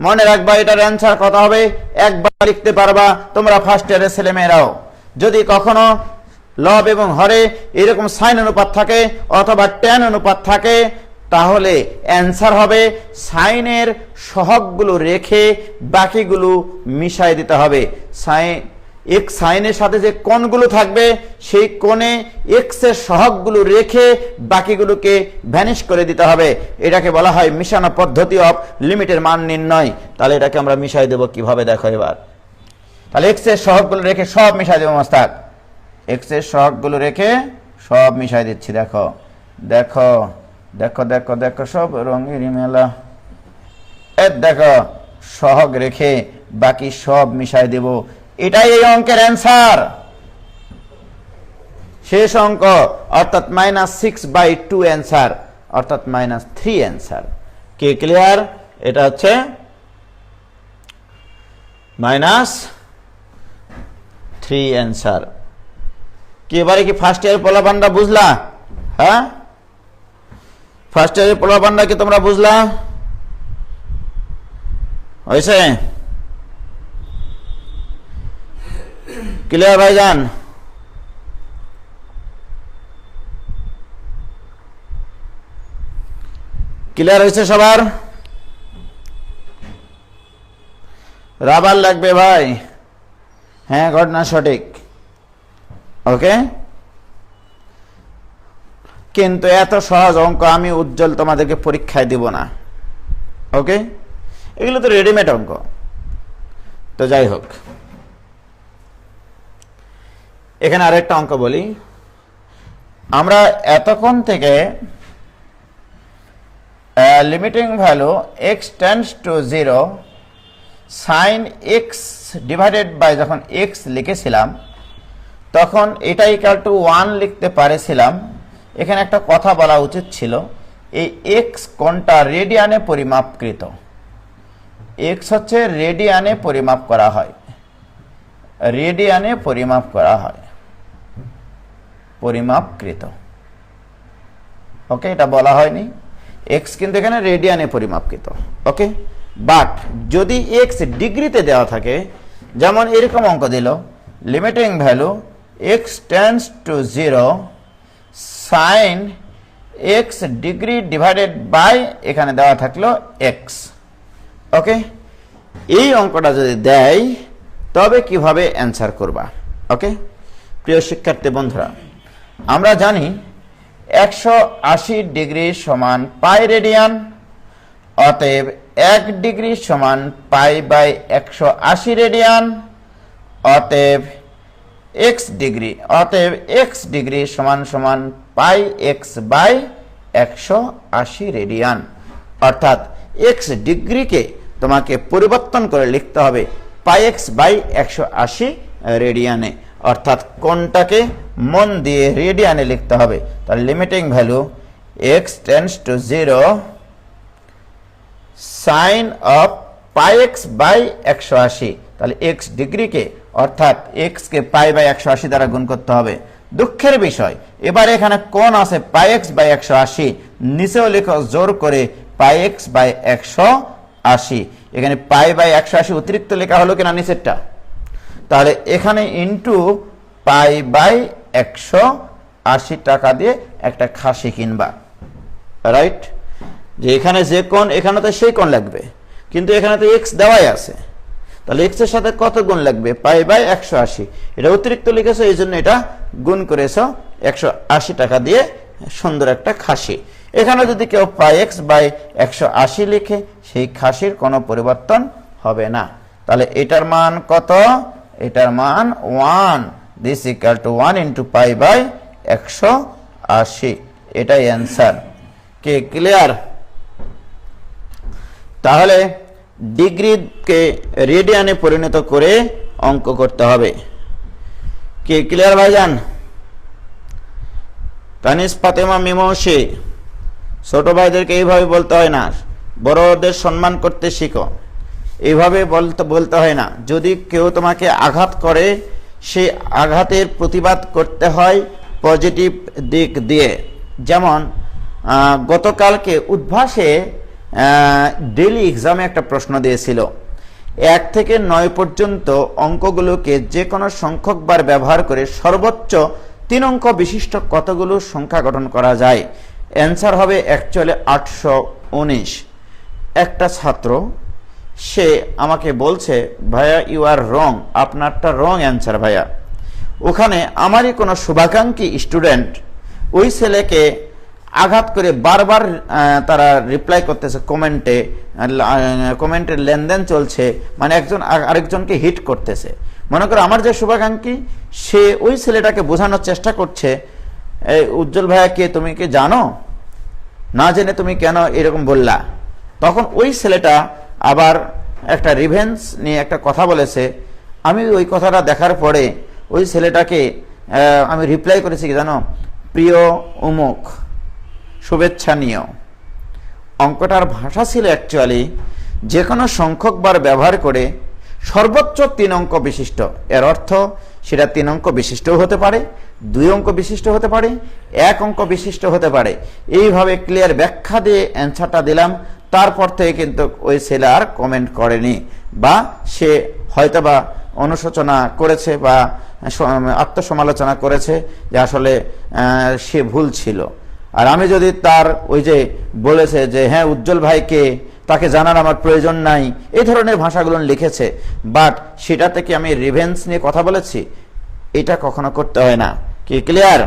মনে রাখবা এটার অ্যান্সার কত হবে, একবার লিখতে পারবা তোমরা ফার্স্ট ইয়ারের ছেলেমেয়েরাও। যদি কখনো লব এবং হরে এরকম সাইন অনুপাত থাকে অথবা ট্যান অনুপাত থাকে, তাহলে অ্যান্সার হবে সাইনের সহগগুলো রেখে বাকিগুলো মিশাই দিতে হবে। এক্স সাইনের সাথে যে কোণগুলো থাকবে সেই কোণে এক্স এর সহগগুলো রেখে বাকিগুলোকে ভ্যানিশ করে দিতে হবে। এটাকে বলা হয় মিশানো পদ্ধতি অফ লিমিটের মান নির্ণয়। তাহলে এটাকে আমরা মিশাই দেব কিভাবে, দেখো এবার। তাহলে এক্স এর সহগগুলো রেখে সব মিশাই দেবো মাস্টার। এক্স এর সহগগুলো রেখে সব মিশাই দিচ্ছি। দেখো দেখো দেখো দেখো দেখো, সব রঙের মেলা। দেখো সহগ রেখে বাকি সব মিশাই দেব। এটাই এই অঙ্কের অ্যান্সার, শেষ অঙ্ক, অর্থাৎ -6/2 অ্যান্সার, অর্থাৎ -3 অ্যান্সার। কি ক্লিয়ার? এটা হচ্ছে -3 অ্যান্সার। কি এবারে কি ফার্স্ট ইয়ার পোলাপানটা বুঝলা? হ্যাঁ, ফার্স্ট ইয়ারের পোলাপানটা কি তোমরা বুঝলা? হয়েছে? ক্লিয়ার ভাইজান? ক্লিয়ার হয়েছে সবার? রাবার লাগবে ভাই। হ্যাঁ, ঘটনা সঠিক। ওকে, কিন্তু এত সহজ অঙ্ক আমি উজ্জ্বল তোমাদেরকে পরীক্ষায় দিব না। ওকে, এগুলো তো রেডিমেড অঙ্ক। তো যাই হোক, এখানে আরেকটা অঙ্ক বলি। আমরা এতক্ষণ থেকে limiting value x tends to 0 sine x divided by যখন x লিখেছিলাম তখন এটা ইকুয়াল টু 1 লিখতে পারেছিলাম। এখানে একটা কথা বলা উচিত ছিল, এই x কোণটা রেডিয়ানে পরিমাপকৃত। x হচ্ছে রেডিয়ানে পরিমাপ করা হয়, রেডিয়ানে পরিমাপ করা হয়, পরিমাপকৃত। ওকে, এটা বলা হয়নি, x কিন্তু এখানে রেডিয়ানে পরিমাপকৃত। ওকে, বাট যদি x ডিগ্রিতে দেওয়া থাকে, যেমন এরকম অঙ্ক দিল, limiting value x tends to 0 sine x degree divided by এখানে দেওয়া থাকলো x। ওকে, এই অঙ্কটা যদি দেয় তবে কিভাবে অ্যান্সার করবা? ওকে, প্রিয় শিক্ষার্থী বন্ধুরা, আমরা জানি 180 ডিগ্রি সমান পাই রেডিয়ান, অতএব 1 ডিগ্রি সমান পাই বাই 180 রেডিয়ান, অতএব x ডিগ্রি, অতএব x ডিগ্রি সমান সমান পাই x বাই 180 রেডিয়ান। অর্থাৎ x ডিগ্রিকে তোমাকে পরিবর্তন করে লিখতে হবে পাই x বাই 180 রেডিয়ানে, অর্থাৎ কোণটাকে মন দিয়ে রেডিয়ানে লিখতে হবে। তাহলে limiting value x tends to 0 sine of pi x by 180। তাহলে x ডিগ্রিকে অর্থাৎ x কে পাই বাই 180 দ্বারা গুণ করতে হবে। দুঃখের বিষয়, এবার এখানে কোণ আছে পাই x বাই 180, নিচেও লেখো জোর করে পাই x বাই 180। এখানে পাই বাই 180 অতিরিক্ত লেখা হলো কিনা নিচেরটা? তাহলে এখানে ইন্টু পাই বাই 180 টাকা দিয়ে একটা খাসি কিনবা, রাইট? যে এখানে যে কোণ, এখানে তো সেই কোণ লাগবে। কিন্তু এখানে তো এক্স দেওয়াই আছে, তাহলে এক্স এর সাথে কত গুণ লাগবে? Pi by 180। এটা অতিরিক্ত লিখেছো, এই জন্য এটা গুণ করেছো 180 টাকা দিয়ে, সুন্দর একটা খাসি। এখানে যদি কেউ পাই এক্স বাই 180 লিখে, সেই খাসির কোনো পরিবর্তন হবে না। তাহলে এটার মান কত? এটার মান 1, this equal to 1 into pi by 180। এটাই অ্যান্সার। কে ক্লিয়ার? তাহলে ডিগ্রিকে রেডিয়ানে পরিণত করে অঙ্ক করতে হবে। কে ক্লিয়ার ভাইজান? তানিস, ফাতেমা, মিমৌসি, ছোট ভাইদেরকে এইভাবে বলতে হয় না, বড়দের সম্মান করতে শিখো। এইভাবে বলতে হয় না। যদি কেউ তোমাকে আঘাত করে, সেই আঘাতের প্রতিবাদ করতে হয় পজিটিভ দিক দিয়ে। যেমন গতকালকে উদ্ভাসে ডেইলি এক্সামে একটা প্রশ্ন দিয়েছিল, 1 থেকে 9 পর্যন্ত অঙ্কগুলোকে যে কোনো সংখ্যকবার ব্যবহার করে সর্বোচ্চ 3 অঙ্ক বিশিষ্ট কতগুলো সংখ্যা গঠন করা যায়? অ্যান্সার হবে অ্যাকচুয়ালি 819। একটা ছাত্র সে আমাকে বলছে, ভাইয়া ইউ আর রং, আপনারটা রং অ্যান্সার ভাইয়া। ওখানে আমারই কোনো শুভাকাঙ্ক্ষী স্টুডেন্ট ওই ছেলেকে আঘাত করে বারবার তারা রিপ্লাই করতেছে, কমেন্টের লেনদেন চলছে, মানে একজন আরেকজনকে হিট করতেছে। মনে করো আমার যে শুভাকাঙ্ক্ষী, সে ওই ছেলেটাকে বোঝানোর চেষ্টা করছে, এই উজ্জ্বল ভাইয়া কে, তুমি কি জানো? না জেনে তুমি কেন এরকম বললা? তখন ওই ছেলেটা আবার একটা রিভেঞ্জ নিয়ে একটা কথা বলেছে। আমি ওই কথাটা দেখার পরে ওই ছেলেটাকে আমি রিপ্লাই করেছি কি জানো? প্রিয় উমুক, শুভেচ্ছা নিও। অঙ্কটার ভাষা ছিল অ্যাকচুয়ালি যে কোনো সংখ্যকবার ব্যবহার করে সর্বোচ্চ 3 অঙ্ক বিশিষ্ট। এর অর্থ সেটা 3 অঙ্ক বিশিষ্টও হতে পারে, 2 অঙ্ক বিশিষ্ট হতে পারে, 1 অঙ্ক বিশিষ্ট হতে পারে। এইভাবে ক্লিয়ার ব্যাখ্যা দিয়ে অ্যান্সারটা দিলাম। তারপর থেকে কিন্তু ওই ছেলে আর কমেন্ট করেনি, বা সে হয়তোবা অনুশোচনা করেছে বা আত্মসমালোচনা করেছে যে আসলে সে ভুল ছিল। আর আমি যদি তার ওই যে বলেছে যে হ্যাঁ উজ্জ্বল ভাইকে, তাকে জানার আমার প্রয়োজন নাই, এই ধরনের ভাষাগুলো লিখেছে, বাট সেটা থেকে আমি রিভেঞ্জ নিয়ে কথা বলেছি, এটা কখনো করতে হয় না। কি ক্লিয়ার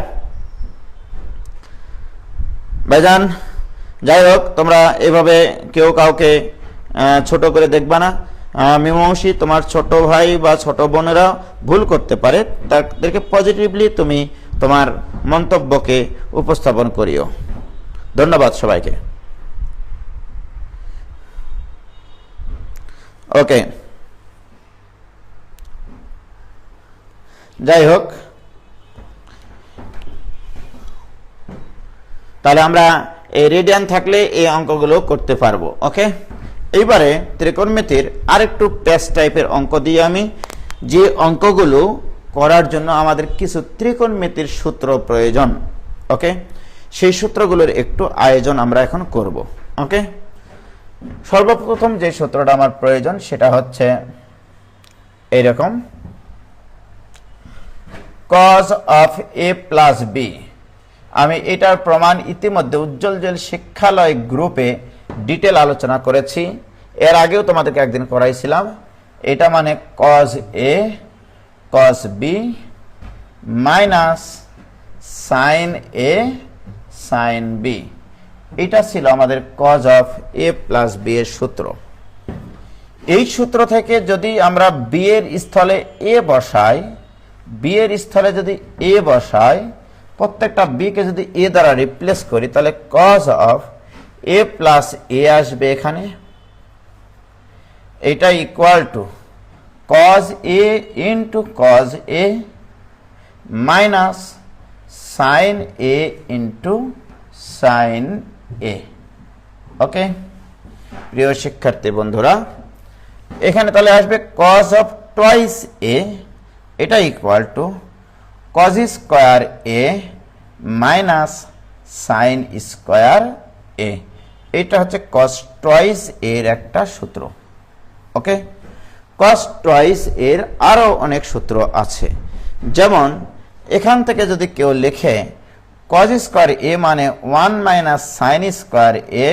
ভাইজান? যাই হোক, তোমরা এভাবে কেউ কাউকে ছোট করে দেখবা না। মীমাংসী, তোমার ছোট ভাই বা ছোট বোনেরা ভুল করতে পারে, তাদেরকে পজিটিভলি তুমি তোমার মন্তব্যকে উপস্থাপন করিও। ধন্যবাদ সবাইকে। ওকে, যাই হোক, তাহলে আমরা এই রেডিয়ান থাকলে এই অঙ্কগুলো করতে পারবো। ওকে, এইবারে ত্রিকোণমিতির আরেকটু পেস টাইপের অঙ্ক দিয়ে আমি, যে অঙ্কগুলো করার জন্য আমাদের কিছু ত্রিকোণমিতির সূত্র প্রয়োজন। ওকে, সেই সূত্রগুলোর একটু আয়োজন আমরা এখন করব। ওকে, সর্বপ্রথম যে সূত্রটা আমার প্রয়োজন সেটা হচ্ছে এইরকম, cos of a plus b। আমি এটার প্রমাণ ইতিমধ্যে উজ্জ্বল জেল শিক্ষালয় গ্রুপে ডিটেল আলোচনা করেছি। এর আগেও তোমাদেরকে একদিন করাইছিলাম। এটা মানে cos a cos b minus sin a sin b। এটা ছিল আমাদের cos of a plus b এর সূত্র। এই সূত্র থেকে যদি আমরা b এর স্থলে a বসাই, b এর স্থলে যদি a বসাই, প্রত্যেকটা b কে যদি a দ্বারা রিপ্লেস করি, তাহলে cos of a plus a আসবে এখানে। এটা equal to cos a into cos a minus sin a into sin a। ওকে প্রিয় শিক্ষার্থী বন্ধুরা, এখানে তাহলে আসবে cos of twice a, এটা equal to cos square a minus sin square a। এটা হচ্ছে cos twice এর একটা সূত্র। ওকে, cos twice এর আরো অনেক সূত্র আছে। যেমন এখান থেকে যদি কেউ লেখে cos স্কয়ার a মানে 1 minus sin square a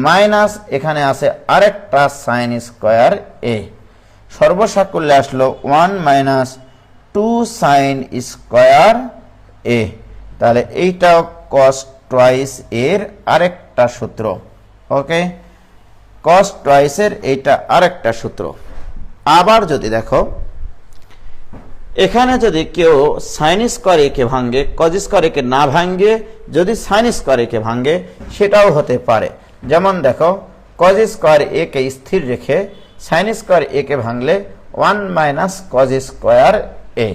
minus এখানে আছে আরেকটা সাইন স্কোয়ার এ, সর্বসাকুল্যে আসলো 1 মাইনাস 2 সাইন স্কোয়ার এ। তাহলে এইটাও কস টুয়াইস এর আরেকটা সূত্র। ওকে, কস টুয়াইসের এইটা আরেকটা সূত্র। আবার যদি দেখো এখানে যদি কেউ সাইন স্কোয়ার এ কে ভাঙ্গে, কজ স্কোয়ার এ কে না ভাঙ্গে যদি সাইন স্কোয়ার এ কে ভাঙ্গে, সেটাও হতে পারে। যেমন দেখো কজ স্কোয়ার এ কে স্থির রেখে সাইন স্কোয়ার এ কে ভাঙলে 1 মাইনাস কজ স্কোয়ার এ,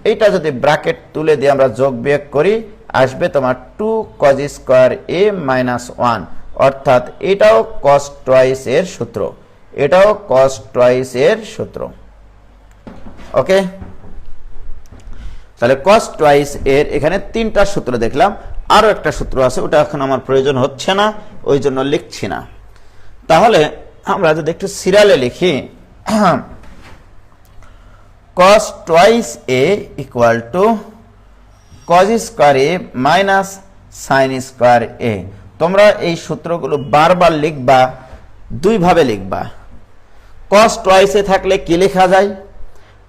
এইটা যদি ব্র্যাকেট তুলে দিয়ে আমরা যোগ বিয়োগ করি আসবে তোমার 2 কজ স্কোয়ার এ মাইনাস 1, অর্থাৎ এটাও কস টুয়াইস এর সূত্র, এটাও কস টুয়াইস এর সূত্র। ওকে, তাহলে কস টুয়াইস এর এখানে তিনটা সূত্র দেখলাম, আরো একটা সূত্র আছে, ওটা এখন আমার প্রয়োজন হচ্ছে না, ওই জন্য লিখছি না। তাহলে আমরা যদি একটু সিরিয়ালে লিখি, cos twice a equal to cos square a minus sin square a। তোমরা এই সূত্রগুলো বারবার লিখবা, দুই ভাবে লিখবা। cos twice a থাকলে কি লেখা যায়,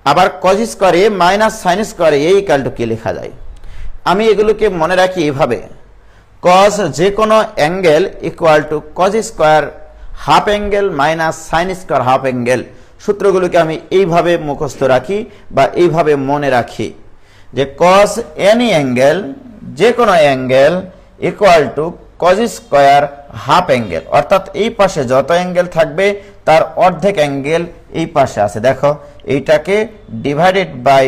আবার cos square a minus sin square a equal to কি লেখা যায়। আমি এগুলোকে মনে রাখি এইভাবে, cos যে কোনো angle equal to cos square half angle minus sine square half angle. সূত্রগুলোকে আমি এইভাবে মুখস্থ রাখি বা এইভাবে মনে রাখি যে cos এনি অ্যাঙ্গেল, যে কোনো angle equal to cos square half angle, অর্থাৎ এই পাশে যত অ্যাঙ্গেল থাকবে তার অর্ধেক অ্যাঙ্গেল এই পাশে আছে। দেখো এইটাকে ডিভাইডেড বাই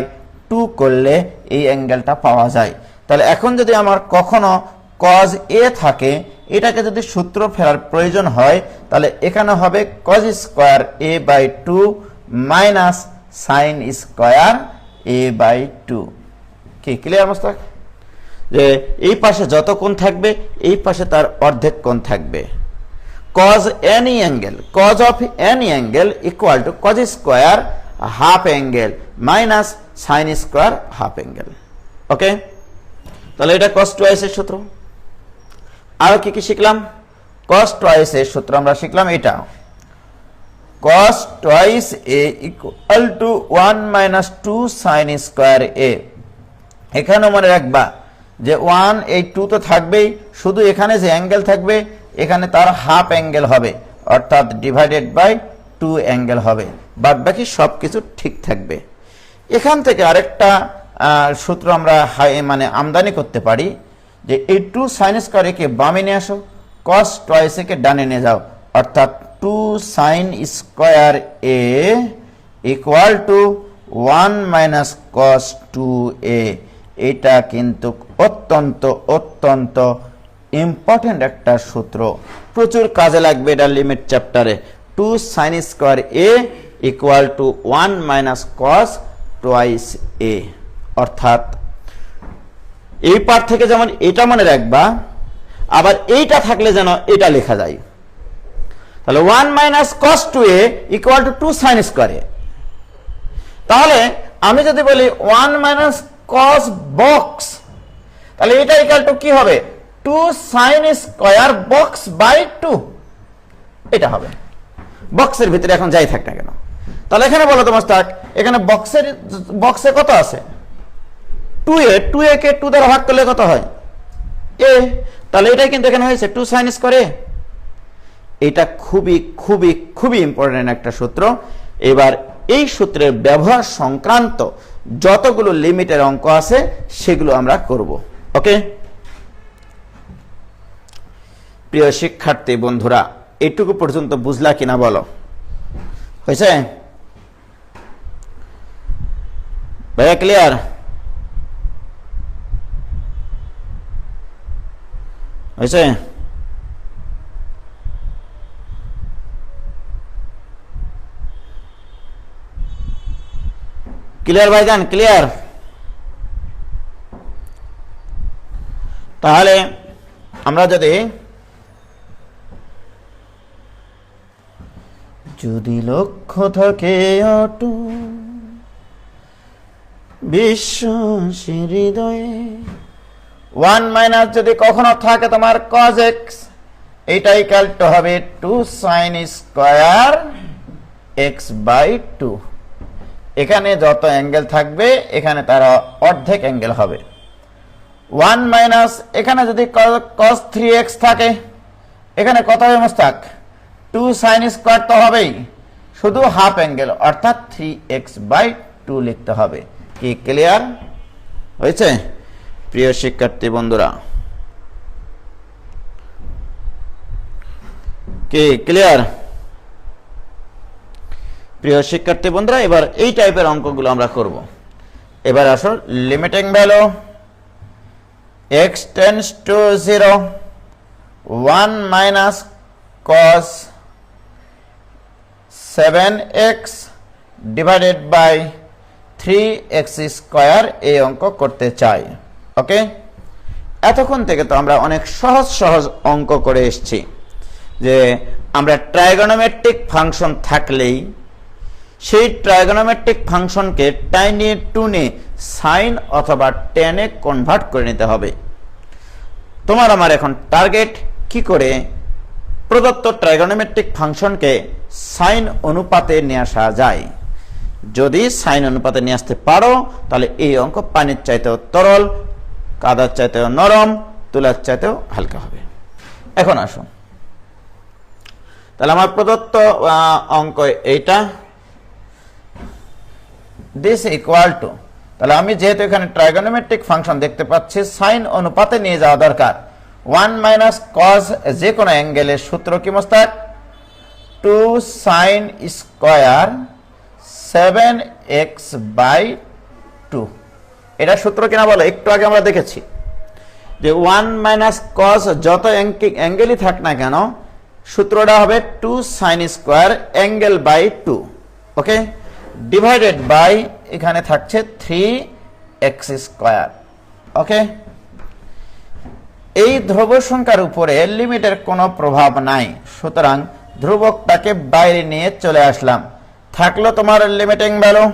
2 করলে এই অ্যাঙ্গেলটা পাওয়া যায়। তাহলে এখন যদি আমার কখনো cos a থাকে, এটাকে যদি সূত্র ফেরার প্রয়োজন হয় তাহলে এখানে হবে cos square a by 2 minus sine square a by 2। কি ক্লিয়ার মোস্তাক? যে এই পাশে যত কোণ থাকবে এই পাশে তার অর্ধেক কোণ থাকবে। cos any angle, cos of any angle equal to cos square half angle minus sine square half angle. Okay, তাহলে এটা cos টুয়াইস এর সূত্র। আর কি কি শিখলাম? cos টুয়াইস এর সূত্র আমরা শিখলাম এটা, cos twice a equal to 1 minus 2 sin square a। এখানে মনে রাখবা যে 1 এই 2 তো থাকবেই, শুধু এখানে যে অ্যাঙ্গেল থাকবে এখানে তার হাফ অ্যাঙ্গেল হবে, অর্থাৎ ডিভাইডেড বাই 2 অ্যাঙ্গেল হবে, বাদ বাকি সবকিছু ঠিক থাকবে। এখান থেকে আরেকটা সূত্র আমরা মানে আমদানি করতে পারি যে এই 2 সাইন স্কোয়ার একে বামে নিয়ে আসো, cos টুয়াইস একে ডানে নিয়ে যাও, অর্থাৎ 2 sine square A equal to 1 minus cos 2a। এটা কিন্তু অত্যন্ত অত্যন্ত ইম্পর্টেন্ট একটা সূত্র, প্রচুর কাজে লাগবে এটা লিমিট চ্যাপ্টারে। 2 sine square A equal to 1 minus cos twice A, অর্থাৎ এই পার থেকে যেমন এটা মনে রাখবা, আবার এইটা থাকলে যেন এটা লেখা যায়। তাহলে 1 minus cos 2a equal to 2 sine square A. তাহলে আমি যদি বলি 1 মাইনাস cos বক্স, তাহলে এটা ইকুয়াল টু কি হবে, 2 সাইন স্কোয়ার বক্স বাই 2, এটা হবে। বক্সের ভিতরে এখন যাই থাক না কেন, তাহলে এখানে বলো তোমার থাক, এখানে বক্সে কত আছে 2a, 2a কে 2 দ্বারা ভাগ করলে কত হয় a, তাহলে এটাই কিন্তু এখানে হয়েছে 2 সাইন স্কোয়ার এ। এটা খুবই খুবই খুবই ইম্পর্টেন্ট একটা সূত্র। এবার এই সূত্রের ব্যবহার সংক্রান্ত যতগুলো লিমিটের অঙ্ক আছে সেগুলো আমরা করব। ওকে, প্রিয় শিক্ষার্থী বন্ধুরা, এইটুকু পর্যন্ত বুঝলা কিনা বলো? হয়েছে ভাইয়া? ক্লিয়ার? হয়েছে? ক্লিয়ার ভাইজান? ক্লিয়ার? তাহলে আমরা যদি লক্ষ্য থাকে অটুট বিশ্বাসের হৃদয়ে, 1 মাইনাস যদি কখনো থাকে তোমার cos x, এইটা ইকুয়াল টু হবে 2 sin স্কয়ার x বাই 2। এখানে যত অ্যাঙ্গেল থাকবে এখানে তার অর্ধেক অ্যাঙ্গেল হবে। 1 মাইনাস এখানে যদি cos 3x থাকে, এখানে কত হবে মোস্তাক? 2 sin স্কয়ার তো হবেই, শুধু হাফ অ্যাঙ্গেল অর্থাৎ 3x বাই 2 লিখতে হবে। কি ক্লিয়ার হয়েছে প্রিয় শিক্ষার্থী বন্ধুরা? কি ক্লিয়ার প্রিয় শিক্ষার্থী বন্ধুরা? এবার এই টাইপের অঙ্কগুলো আমরা করব। এবার আসো limiting value x tends to 0 1 minus cos 7x divided by 3x square এই অঙ্ক করতে চাই। ওকে, এতক্ষণ থেকে তো আমরা অনেক সহজ সহজ অঙ্ক করে এসেছি যে আমরা ট্রাইগোনোমেট্রিক ফাংশন থাকলেই সেই ট্রাইগোনোমেট্রিক ফাংশনকে টাইনে টুনে সাইন অথবা টেনে কনভার্ট করে নিতে হবে। তোমার আমার এখন টার্গেট কি করে প্রদত্ত ট্রাইগোনোমেট্রিক ফাংশনকে সাইন অনুপাতে নিয়ে আসা যায়। যদি সাইন অনুপাতে নিয়ে আসতে পারো তাহলে এই অঙ্ক পানির চাইতেও তরল, কাদার চাইতেও নরম, তুলার চাইতেও হালকা হবে। এখন আসুন, তাহলে আমার প্রদত্ত অঙ্ক এইটা, দিস ইকুয়াল টু, তাহলে আমি যেহেতু এখানে ট্রাইগোনোমেট্রিক ফাংশন দেখতে পাচ্ছি সাইন অনুপাতে নিয়ে যাওয়া দরকার। 1 মাইনাস কজ যে কোনো অ্যাঙ্গেলের সূত্র কি Mostak? 2 sin square 7x by 2। এটা সূত্র কিনা বলো? একটু আগে আমরা দেখেছি যে 1 মাইনাস কজ যত অ্যাঙ্গেলই থাক না কেন সূত্রটা হবে 2 sin square angle by 2। Okay, divided by এখানে থাকছে 3x স্কয়ার। ওকে, এই ধ্রুব সংখ্যার উপরে লিমিটের কোনো প্রভাব নাই, সুতরাং ধ্রুবকটাকে বাইরে নিয়ে চলে আসলাম। থাকলো তোমার limiting value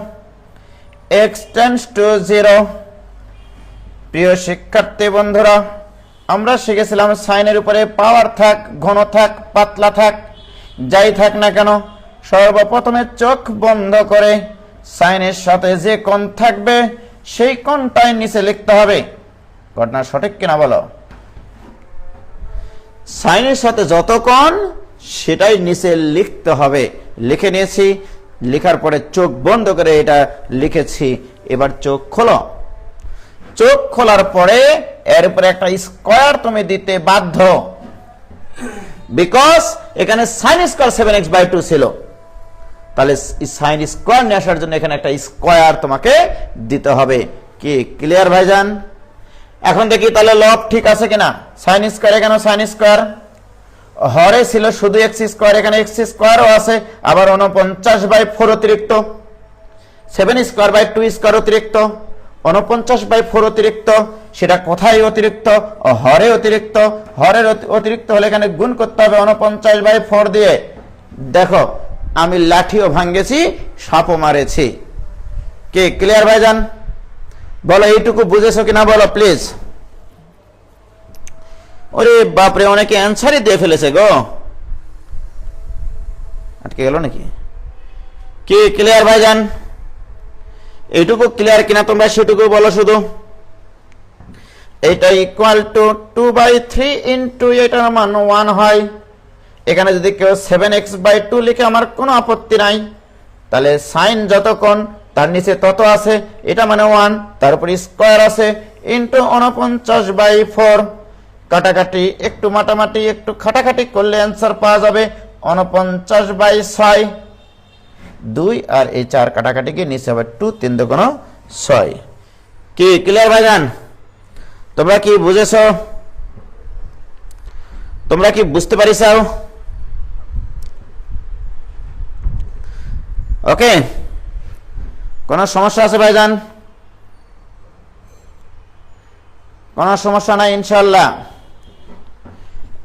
x tends to 0। প্রিয় শিক্ষার্থী বন্ধুরা, আমরা শিখেছিলাম সাইনের উপরে পাওয়ার থাক, ঘন থাক, পাতলা থাক, যাই থাক না কেন সর্বপ্রথমে চোখ বন্ধ করে সাইনের সাথে যে কোণ থাকবে সেই কোণটাই নিচে লিখতে হবে। ঘটনা সঠিক কিনা বলো? সাইনের সাথে যত কোণ সেটাই নিচে লিখতে হবে। লিখে নিয়েছি, লেখার পরে চোখ বন্ধ করে এটা লিখেছি। এবার চোখ খোলো। চোখ খোলার পরে এর উপরে একটা স্কয়ার তুমি দিতে বাধ্য, বিকজ এখানে sin স্কয়ার 7x বাই 2 ছিল। তাহলে sin স্কয়ার নিয়ে আসার জন্য এখানে একটা স্কয়ার তোমাকে দিতে হবে। কি ক্লিয়ার ভাইজান? এখন দেখি তাহলে লব ঠিক আছে কিনা। sin স্কয়ার, এখানে sin স্কয়ার, হরে ছিল শুধু x স্কয়ার, এখানে x স্কয়ারও আছে, আবার 49 বাই 4 অতিরিক্ত, 7 স্কয়ার বাই 2 স্কয়ার অতিরিক্ত, 49 বাই 4 অতিরিক্ত। সেটা কোথায় অতিরিক্ত? হরে অতিরিক্ত। হরের অতিরিক্ত হলে এখানে গুণ করতে হবে 49 বাই 4 দিয়ে। দেখো আমি লাঠিও ভাঙ্গেছি, সাপও মারেছি। কে ক্লিয়ার ভাইজান? বলো এইটুকু বুঝেছো কিনা বলো প্লিজ। ওরে বাপরে, অনেকে অ্যান্সারই দিয়ে ফেলেছে গো। আটকে গেল নাকি? কি ক্লিয়ার ভাইজান? এইটুকু ক্লিয়ার কিনা তোমরা সেটুকু বলো শুধু। এটা ইকুয়াল টু 2 বাই 3 ইন্টু এটার মান 1 হয়। এখানে যদি কেউ 7x বাই 2 লিখে আমার কোনো আপত্তি নাই। তাহলে সাইন যত কোণ তার নিচে তত আছে, এটা মানে 1, তার উপর স্কয়ার আছে, ইন্টু 49 বাই 4। কাটাকাটি, একটু মাটামাটি, একটু খাটাখাটি করলে অ্যান্সার পাওয়া যাবে 49 বাই 6। 2 আর এই 4 কাটাকাটি গিয়ে নিচে হবে 2, 3 দুগুণ 6। কি ক্লিয়ার ভাইজান? তোমরা কি বুঝেছো? তোমরা কি বুঝতে পারিসাও? ওকে, কোন সমস্যা আছে ভাইজান? কোন সমস্যা নাই ইনশাআল্লাহ।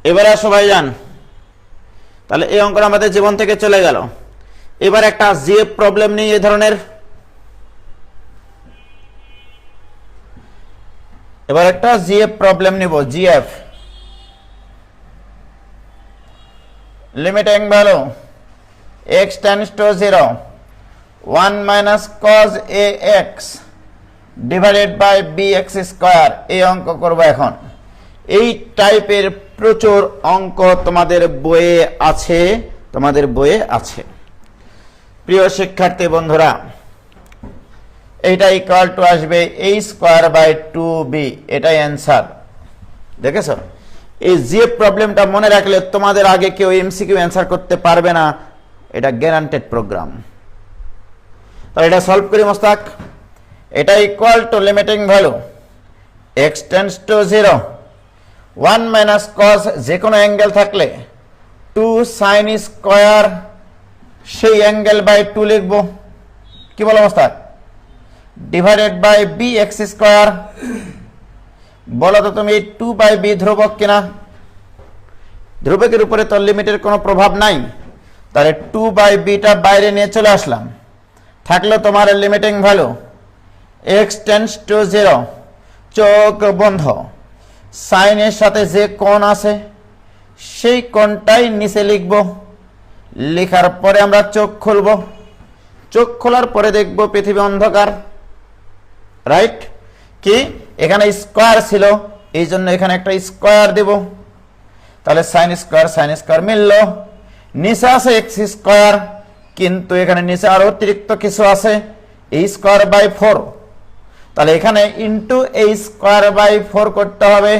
এবারে আসো ভাইজান, তাহলে এই অঙ্কটা আমাদের জীবন থেকে চলে গেল। এবার একটা জিএফ প্রবলেম নেই এই ধরনের। এবার একটা জিএফ প্রবলেম নিব। GF limiting value x tends to 0, 1 minus cos ax divided by bx square, এই অঙ্ক করব এখন। এই টাইপের প্রচুর অঙ্ক তোমাদের বইয়ে আছে। প্রিয় শিক্ষার্থী বন্ধুরা, এইটা ইকুয়াল টু আসবে a স্কয়ার বাই 2b, এটাই অ্যান্সার। দেখেছো, এই যে প্রবলেমটা মনে রাখলে তোমাদের আগে কেউ এমসিকিউ অ্যান্সার করতে পারবে না, এটা গ্যারান্টেড প্রোগ্রাম। তাহলে এটা সলভ করি মোস্তাক। এটা equal to limiting value x tends to 0, 1 minus cos, যে কোনো অ্যাঙ্গেল থাকলে 2 sin স্কয়ার, সেই অ্যাঙ্গেল বাই 2 লিখবো, কি বলো Mostak, divided by bx square. বলো তো তুমি 2/b ধ্রুবক কিনা? ধ্রুবকের উপরে তো লিমিটের কোনো প্রভাব নাই, তাহলে 2/bটা বাইরে নিয়ে চলে আসলাম। থাকলো তোমার limiting value x tends to 0, চোখ বন্ধ, সাইনের সাথে যে কোণ আছে সেই কোণটাই নিচে লিখব। লেখার পরে আমরা চোখ খুলব, চোখ খোলার পরে দেখব পৃথিবী অন্ধকার, রাইট? কি এখানে স্কয়ার ছিল, এই জন্য এখানে একটা স্কয়ার দেব। তাহলে সাইন স্কয়ার মিলল। নিচে আছে এক্স স্কয়ার, কিন্তু এখানে নিচে আরো অতিরিক্ত কিছু আছে, এই স্কয়ার বাই 4। তাহলে এখানে ইন্টু এই স্কয়ার বাই 4 করতে হবে।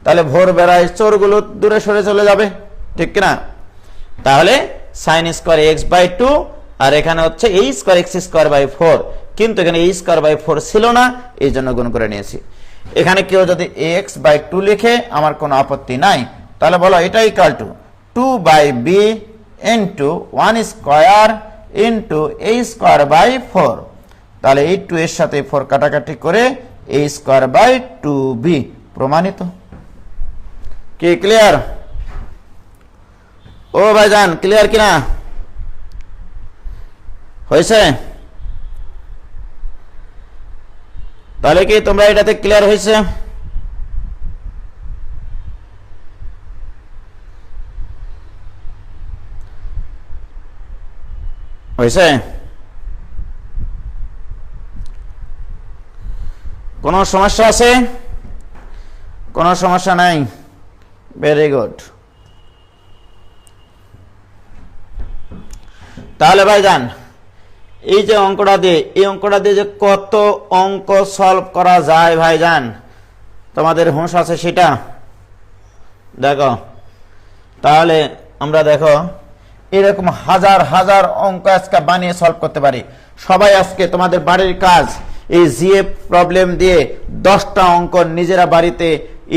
তাহলে ভোর বেড়ায় চোরগুলো দূরে সরে চলে যাবে, ঠিক কিনা? তাহলে সাইন স্কয়ার এক্স বাই 2, আর এখানে হচ্ছে এই স্কয়ার এক্স স্কয়ার বাই 4, কিন্তু এখানে এই স্কয়ার বাই 4 ছিল না, এই জন্য গুণ করে নিয়েছি। এখানে কেউ যদি এক্স বাই 2 লিখে আমার কোনো আপত্তি নাই। তাহলে বলো এটা equal to 2/b into 1 square into a square by 4। তাহলে এই 2 এর সাথে 4 কাটাকাটি করে a স্কয়ার বাই 2b, প্রমাণিত। কি ক্লিয়ার? ও ভাইজান ক্লিয়ার কিনা? হয়েছে? তাহলে কি তোমরা এটাতে ক্লিয়ার হয়েছে? হয়েছে? কোনো সমস্যা আছে? কোনো সমস্যা নাই? Very good. তাহলে ভাইজান এই যে অঙ্কটা দিয়ে, এই অঙ্কটা দিয়ে যে কত অঙ্ক সলভ করা যায় ভাইজান, তোমাদের হুঁশ আছে সেটা দেখো। তাহলে আমরা দেখো এরকম হাজার হাজার অঙ্ক আজকে বানিয়ে সলভ করতে পারি। সবাই আজকে তোমাদের বাড়ির কাজ এই জিএফ প্রবলেম দিয়ে 10টা অঙ্ক নিজেরা বাড়িতে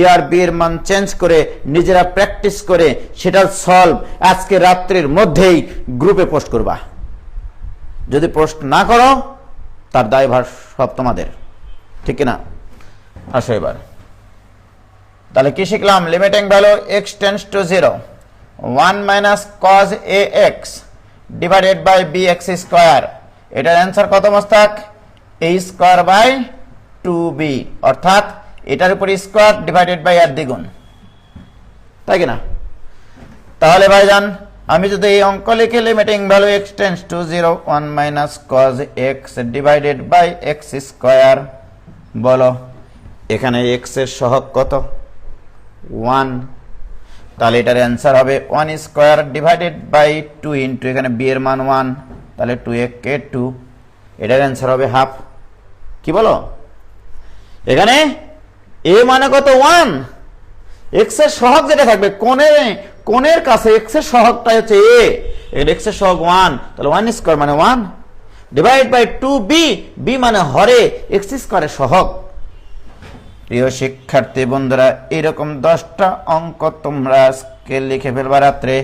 ERB এর মান চেঞ্জ করে নিজেরা প্র্যাকটিস করে সেটা সলভ আজকে রাত্রির মধ্যেই গ্রুপে পোস্ট করবা। যদি পোস্ট না করো তার দায়ভার সব তোমাদের, ঠিক না? আসো এবার তাহলে কি শিখলাম? Limiting value x tends to 0, 1 minus cos ax divided by bx square. এটার অ্যান্সার কত Mostak? a square by 2b, অর্থাৎ এটার উপর স্কয়ার ডিভাইডেড বাই আর দ্বিগুণ, তাই কিনা? তাহলে ভাইজান আমি যদি এই অঙ্ক লিখে limiting value x tends to 0, 1 minus cos x divided by x square, বলো এখানে x এর সহগ কত? 1। তাহলে এটার অ্যান্সার হবে 1 স্কয়ার ডিভাইডেড বাই 2 ইন্টু এখানে b এর মান 1, তাহলে 2 কে 2, এটার অ্যান্সার হবে হাফ। কি বলো? এখানে a মানে কত? 1। x এর সহগ যেটা থাকবে কোণের কাছে x এর সহগটাই হচ্ছে a, এখানে x এর সহগ 1, তাহলে 1 স্কয়ার মানে 1 ডিভাইড বাই 2b, b মানে হরে x স্কয়ারের সহগ। প্রিয় শিক্ষার্থী বন্ধুরা, এরকম 10টা অঙ্ক তোমরা আজকে লিখে ফেলবা রাত্রে।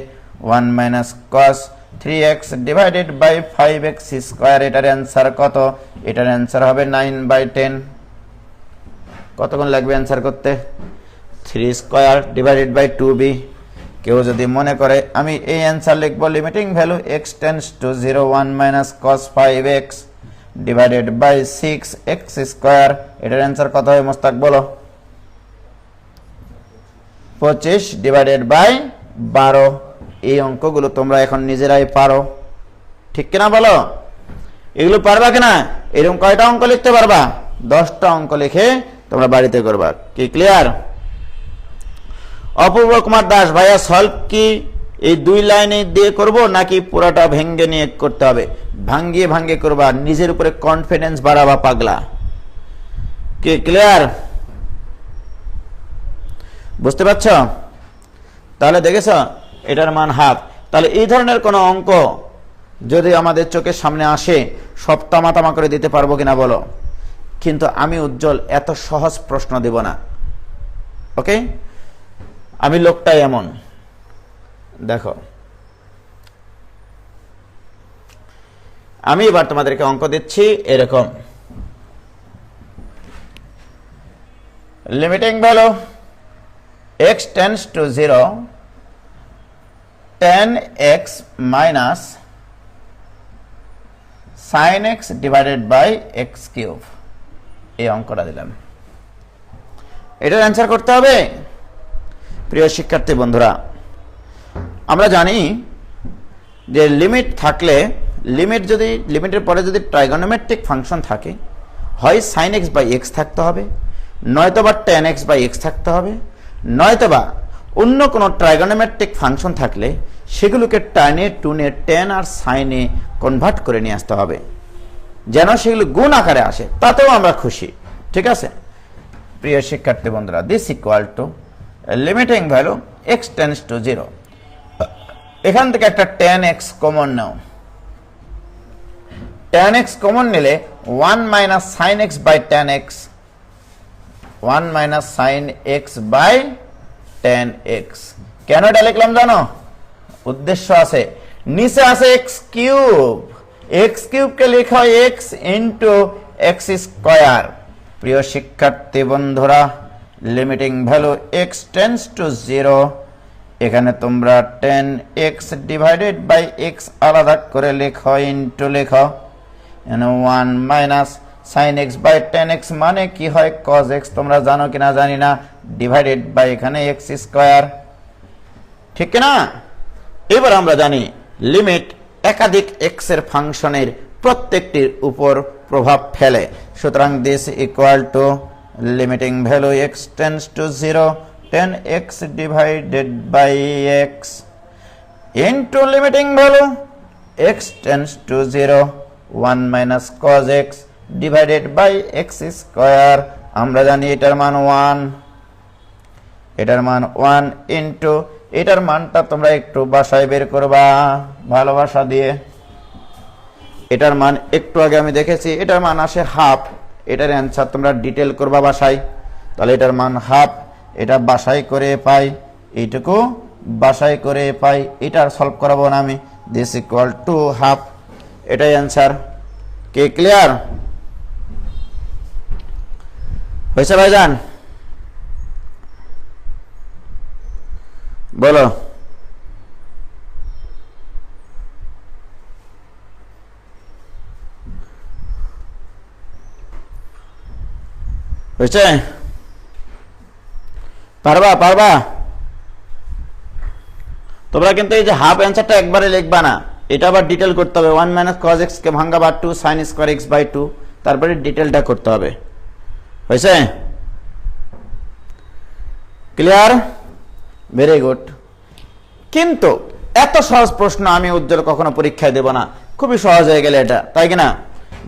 1 minus cos 3x divided by 5x square, এটার অ্যান্সার কত? এটার অ্যান্সার হবে 9/10। কতক্ষণ লাগবে অ্যান্সার করতে? 3 স্কয়ার ডিভাইডেড বাই 2b। কেউ যদি মনে করে আমি এই অ্যান্সার লিখবো limiting value x tends to 0, 1 minus cos 5x divided by 6x square, এটার অ্যান্সার কত হয় মোস্তাক বলো? 25 ডিভাইডেড বাই 12। এই অঙ্কগুলো তোমরা এখন নিজেরাই পারো, ঠিক কিনা বলো? এগুলো পারবা কিনা? এরকম কয়টা অঙ্ক লিখতে পারবা? 10টা অঙ্ক লিখে তোমরা বাড়িতে করবা। কি ক্লিয়ার? অপূর্ব কুমার দাস, ভাইয়া সলভ কি এই 2 লাইনে দিয়ে করব নাকি পুরোটা ভেঙ্গে নিয়ে করতে হবে? ভাঙ্গিয়ে ভাঙ্গিয়ে করবা, নিজের উপরে কনফিডেন্স বাড়াবা পাগলা। কি ক্লিয়ার? বুঝতে পারছ? তাহলে দেখেছ এটার মান হাফ। তাহলে এই ধরনের কোন অঙ্ক যদি আমাদের চোখের সামনে আসে, সব তামা করে দিতে পারবো কিনা বলো? কিন্তু আমি উজ্জ্বল এত সহজ প্রশ্ন দেব না, ওকে? আমি লোকটাই এমন। দেখো, আমি এবার তোমাদেরকে অঙ্ক দিচ্ছি এরকম। Limiting value x tends to 0, tan x minus sin x divided by x cube, এই অঙ্কটা দিলাম। এটার অ্যান্সার করতে হবে। প্রিয় শিক্ষার্থী বন্ধুরা, আমরা জানি যে লিমিট থাকলে, লিমিটের পরে যদি ট্রাইগোনোমেট্রিক ফাংশন থাকে, হয় sin x বাই x থাকতে হবে, নয়তোবা tan x বাই x থাকতে হবে, নয়তোবা অন্য কোনো ট্রাইগোনোমেট্রিক ফাংশন থাকলে সেগুলোকে টানে টুনে tan আর sin এ কনভার্ট করে নিয়ে আসতে হবে, যেন সেগুলো গুণ আকারে আসে, তাতেও আমরা খুশি। ঠিক আছে প্রিয় শিক্ষার্থী বন্ধুরা, this equal to limiting value x tends to 0। এখান থেকে একটা tan x কমন নাও। tan x কমন নিলে 1 minus sin x by tan x, 1 minus sin x by tan x। কেন এটা লিখলাম জানো? উদ্দেশ্য আছে। নিচে আছে x কিউব, x কিউবকে লেখা হয় x ইন্টু x স্কয়ার। প্রিয় শিক্ষার্থী বন্ধুরা, limiting value x tends to 0, এখানে তোমরা tan x divided by x আলাদা করে লেখো, ইন্টু লেখো, 1 minus sin x by tan x মানে কি হয় cos x, তোমরা জানো কিনা জানি না, ডিভাইডেড বাই এখানে x স্কয়ার, ঠিক কিনা? এবার আমরা জানি লিমিট একাধিক x এর ফাংশনের প্রত্যেকটির উপর প্রভাব ফেলে। সুতরাং this equal to limiting value x tends to 0, tan x divided by x into limiting value x tends to 0, 1 minus cos x divided by x square. আমরা জানি এটার মান 1, এটার মান 1 ইন্টু এটার মানটা তোমরা একটু বাসায় বের করবা ভালোবাসা দিয়ে। এটার মান একটু আগে আমি দেখেছি, এটার মান আসে হাফ। এটার অ্যান্সার তোমরা ডিটেল করবা বাসায়। তাহলে এটার মান হাফ, এটা বাসায় করে পাই, এইটুকু বাসায় করে পাই, এটার সলভ করাবো না আমি। দিস ইকুয়াল টু হাফ, এটাই অ্যান্সার। কে ক্লিয়ার? হয়েছে ভাইজান? বলো। হয়েছে? পারবা? তোমরা কিন্তু এই যে হাফ অ্যান্সারটা একবারে লিখবা না, এটা আবার ডিটেল করতে হবে। 1 মাইনাস cos x কে ভাঙা বা 2 sin স্কয়ার x বাই 2, তারপরে ডিটেলটা করতে হবে। হয়েছে? ক্লিয়ার? Very good. কিন্তু এত সহজ প্রশ্ন আমি উজ্জ্বল কখনো পরীক্ষায় দেব না। খুবই সহজ হয়ে গেলে এটা, তাই কিনা?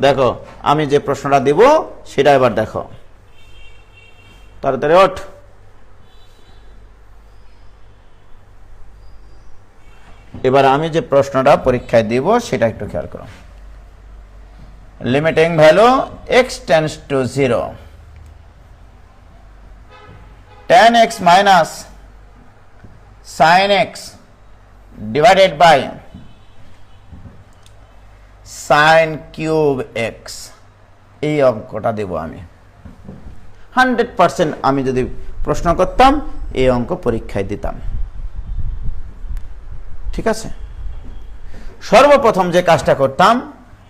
দেখো আমি যে প্রশ্নটা দেব সেটা এবার দেখো, তাড়াতাড়ি ওঠ। এবার আমি যে প্রশ্নটা পরীক্ষায় দিব সেটা একটু খেয়াল করো। Limiting value x tends to 0, tan x minus sin x divided by sin cube x, এই অঙ্কটা দেব আমি। 100% আমি যদি প্রশ্ন করতাম এই অঙ্ক পরীক্ষায় দিতাম। ঠিক আছে? সর্বপ্রথম যে কাজটা করতাম,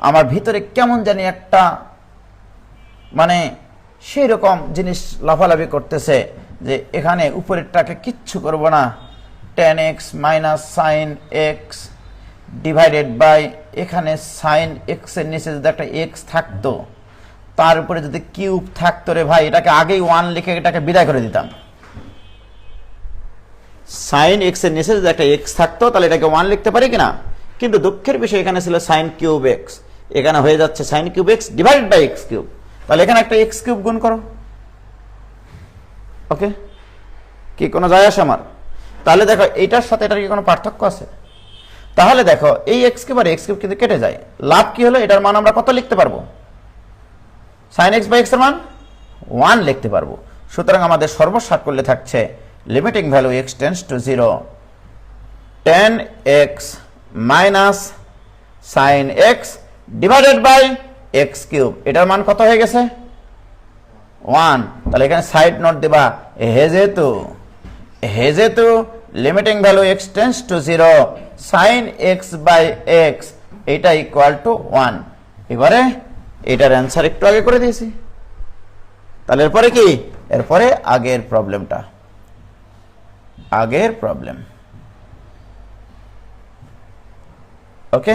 আমার ভিতরে কেমন জানি একটা মানে সেই রকম জিনিস লাফালাফি করতেছে যে এখানে উপরেরটাকে কিচ্ছু করব না, tan x minus sine x divided by এখানে সাইন এক্স এর নিচে যদি একটা এক্স থাকতো, তার উপরে যদি কিউব থাকতো রে ভাই, এটাকে আগেই 1 লিখে এটাকে বিদায় করে দিতাম। সাইন এক্স এর নিচে যদি একটা এক্স থাকতো তাহলে এটাকে 1 লিখতে পারি কিনা, কিন্তু দুঃখের বিষয় এখানে ছিল সাইন কিউব এক্স, এখানে হয়ে যাচ্ছে sine cube x divided by x cube. তাহলে এখানে একটা এক্স কিউব গুণ করো। ওকে, কি কোনো যায় আসে আমার? তাহলে দেখো এইটার সাথে এটার কি কোনো পার্থক্য আছে? তাহলে দেখো এই এক্স কিউব আর এক্স কিউব কিন্তু কেটে যায়। লাভ কি হলো? এটার মান আমরা কত লিখতে পারবো? সাইন এক্স বাই এক্স এর মান 1 লিখতে পারবো। সুতরাং আমাদের সর্বসাক করলে থাকছে limiting value x tends to 0 tan x minus sine x divided by x cube. এটার মান কত হয়ে গেছে? 1। তাহলে এখানে সাইড নোট দেবা, হেজেতু limiting value x tends to 0 sine x by x এটা ইকুয়াল টু 1। এবারে এটার অ্যান্সার একটু আগে করে দিয়েছি। তাহলে এরপরে কি? এরপরে আগের প্রবলেমটা, আগের প্রবলেম। ওকে,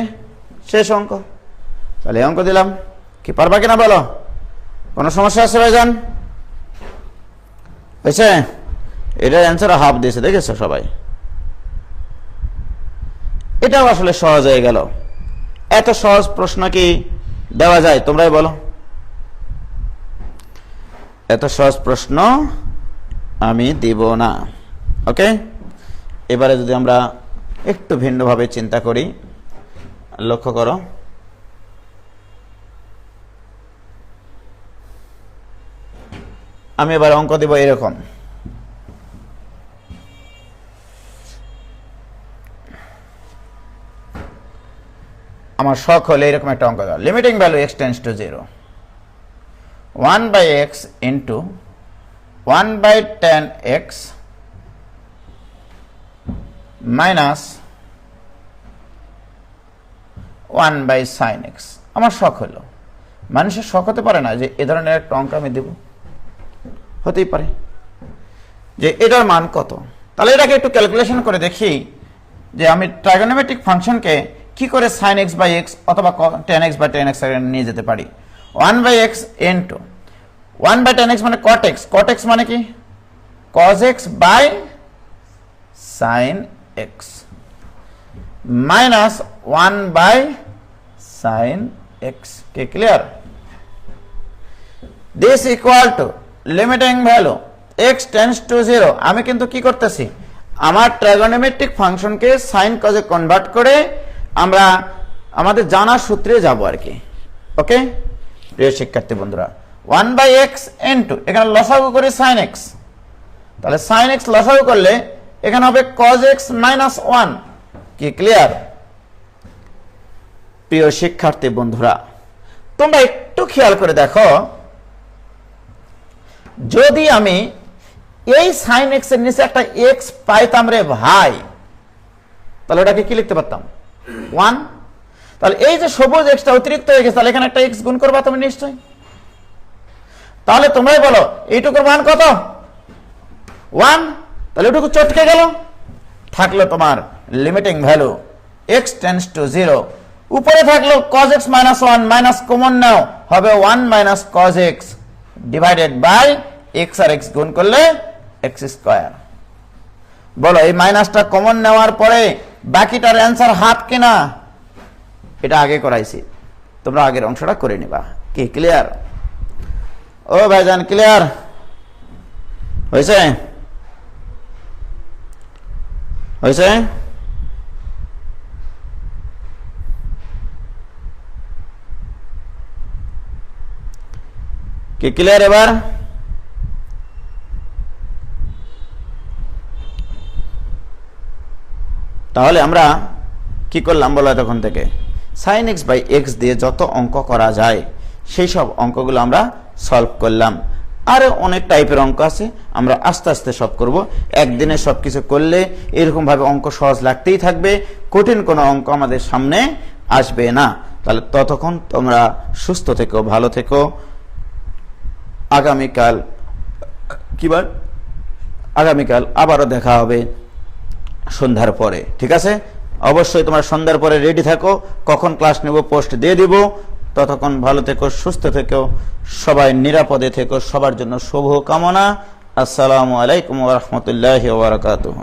শেষ অঙ্ক। তাহলে অঙ্ক দিলাম, কি পারবা কিনা বলো? কোনো সমস্যা আছে ভাইজান? হয়েছে? এটার অ্যান্সার হাফ দিয়েছে, দেখেছো সবাই? এটাও আসলে সহজ হয়ে গেল। এত সহজ প্রশ্ন কি দেওয়া যায়? তোমরাই বলো। এত সহজ প্রশ্ন আমি দিব না। ওকে, এবারে যদি আমরা একটু ভিন্নভাবে চিন্তা করি, লক্ষ্য করো, আমি এবার অঙ্ক দিব এরকম। আমার শখ হলে এরকম একটা অঙ্ক দেওয়া, limiting value x tends to 0 1 by x into 1 by tan x minus 1 by sine x. আমার শখ হলো, মানুষের শখ হতে পারে না যে এ ধরনের একটা অঙ্ক আমি দেব? হতেই পারে যে এটার মান কত। তাহলে এটাকে একটু ক্যালকুলেশন করে দেখি যে আমি ট্রাইগোনোমেট্রিক ফাংশনকে কি করে সাইন এক্স বাই এক্স অথবা tan x by tan x নিয়ে যেতে পারি। 1 by x into 1 by tan x মানে cot x, cot x মানে কি? cos x by sine x minus 1 by sine x. কে clear? This equal to limiting value x tends to 0। আমি কিন্তু কি করতেছি, আমার ট্রাইগোনোমেট্রিক ফাংশনকে সাইন কজে কনভার্ট করে আমরা আমাদের জানা সূত্রে যাব আর কি। ওকে প্রিয় শিক্ষার্থী বন্ধুরা, 1 বাই এক্স ইন্টু এখানে লসাগু করে সাইন এক্স, তাহলে সাইন এক্স লসাগু করলে এখানে হবে cos x মাইনাস 1। কি ক্লিয়ার? প্রিয় শিক্ষার্থী বন্ধুরা, তোমরা একটু খেয়াল করে দেখো, যদি আমি এই সাইন এক্স এর নিচে একটা এক্স পাইতাম রে ভাই, তাহলে ওটাকে কি লিখতে পারতাম? 1। তাহলে এই যে সবুজ এক্সটা অতিরিক্ত হয়ে গেছে, তাহলে এখানে একটা এক্স গুণ করবা তুমি নিশ্চয়। তাহলে তোমরাই বলো এইটুকুর মান কত? 1। তাহলে এটুকু চটকে গেল, থাকলো তোমার limiting value x tends to 0। উপরে থাকলো cos x minus 1, minus common নাও, হবে 1 minus cos x divided by x আর x গুণ করলে x স্কয়ার। বলো এই মাইনাসটা কমন নেওয়ার পরে বাকিটার অ্যান্সার হাফ কিনা? এটা আগে করাইছি, তোমরা আগের অংশটা করে নিবা। কি ক্লিয়ার? ও ভাইজান ক্লিয়ার হয়েছে? হয়েছে? কি ক্লিয়ার এবার? তাহলে আমরা কি করলাম বলো? তখন থেকে সাইন এক্স বাই এক্স দিয়ে যত অঙ্ক করা যায় সেই সব অঙ্কগুলো আমরা সলভ করলাম। আরো অনেক টাইপের অঙ্ক আছে, আমরা আস্তে আস্তে সব করব। একদিনে সবকিছু করলে এরকম ভাবে অঙ্ক সহজ লাগতেই থাকবে, কঠিন কোনো অঙ্ক আমাদের সামনে আসবে না। তাহলে ততক্ষণ তোমরা সুস্থ থেকো, ভালো থেকো। আগামীকাল আবারও দেখা হবে সন্ধ্যার পরে। ঠিক আছে, অবশ্যই তোমরা সন্ধ্যার পরে রেডি থাকো, কখন ক্লাস নেব পোস্ট দিয়ে দিব। ততক্ষণ ভালো থেকো, সুস্থ থেকো, সবাই নিরাপদে থেকো, সবার জন্য শুভ কামনা। আসসালামু আলাইকুম ওয়া রাহমাতুল্লাহি ওয়া বারাকাতুহু।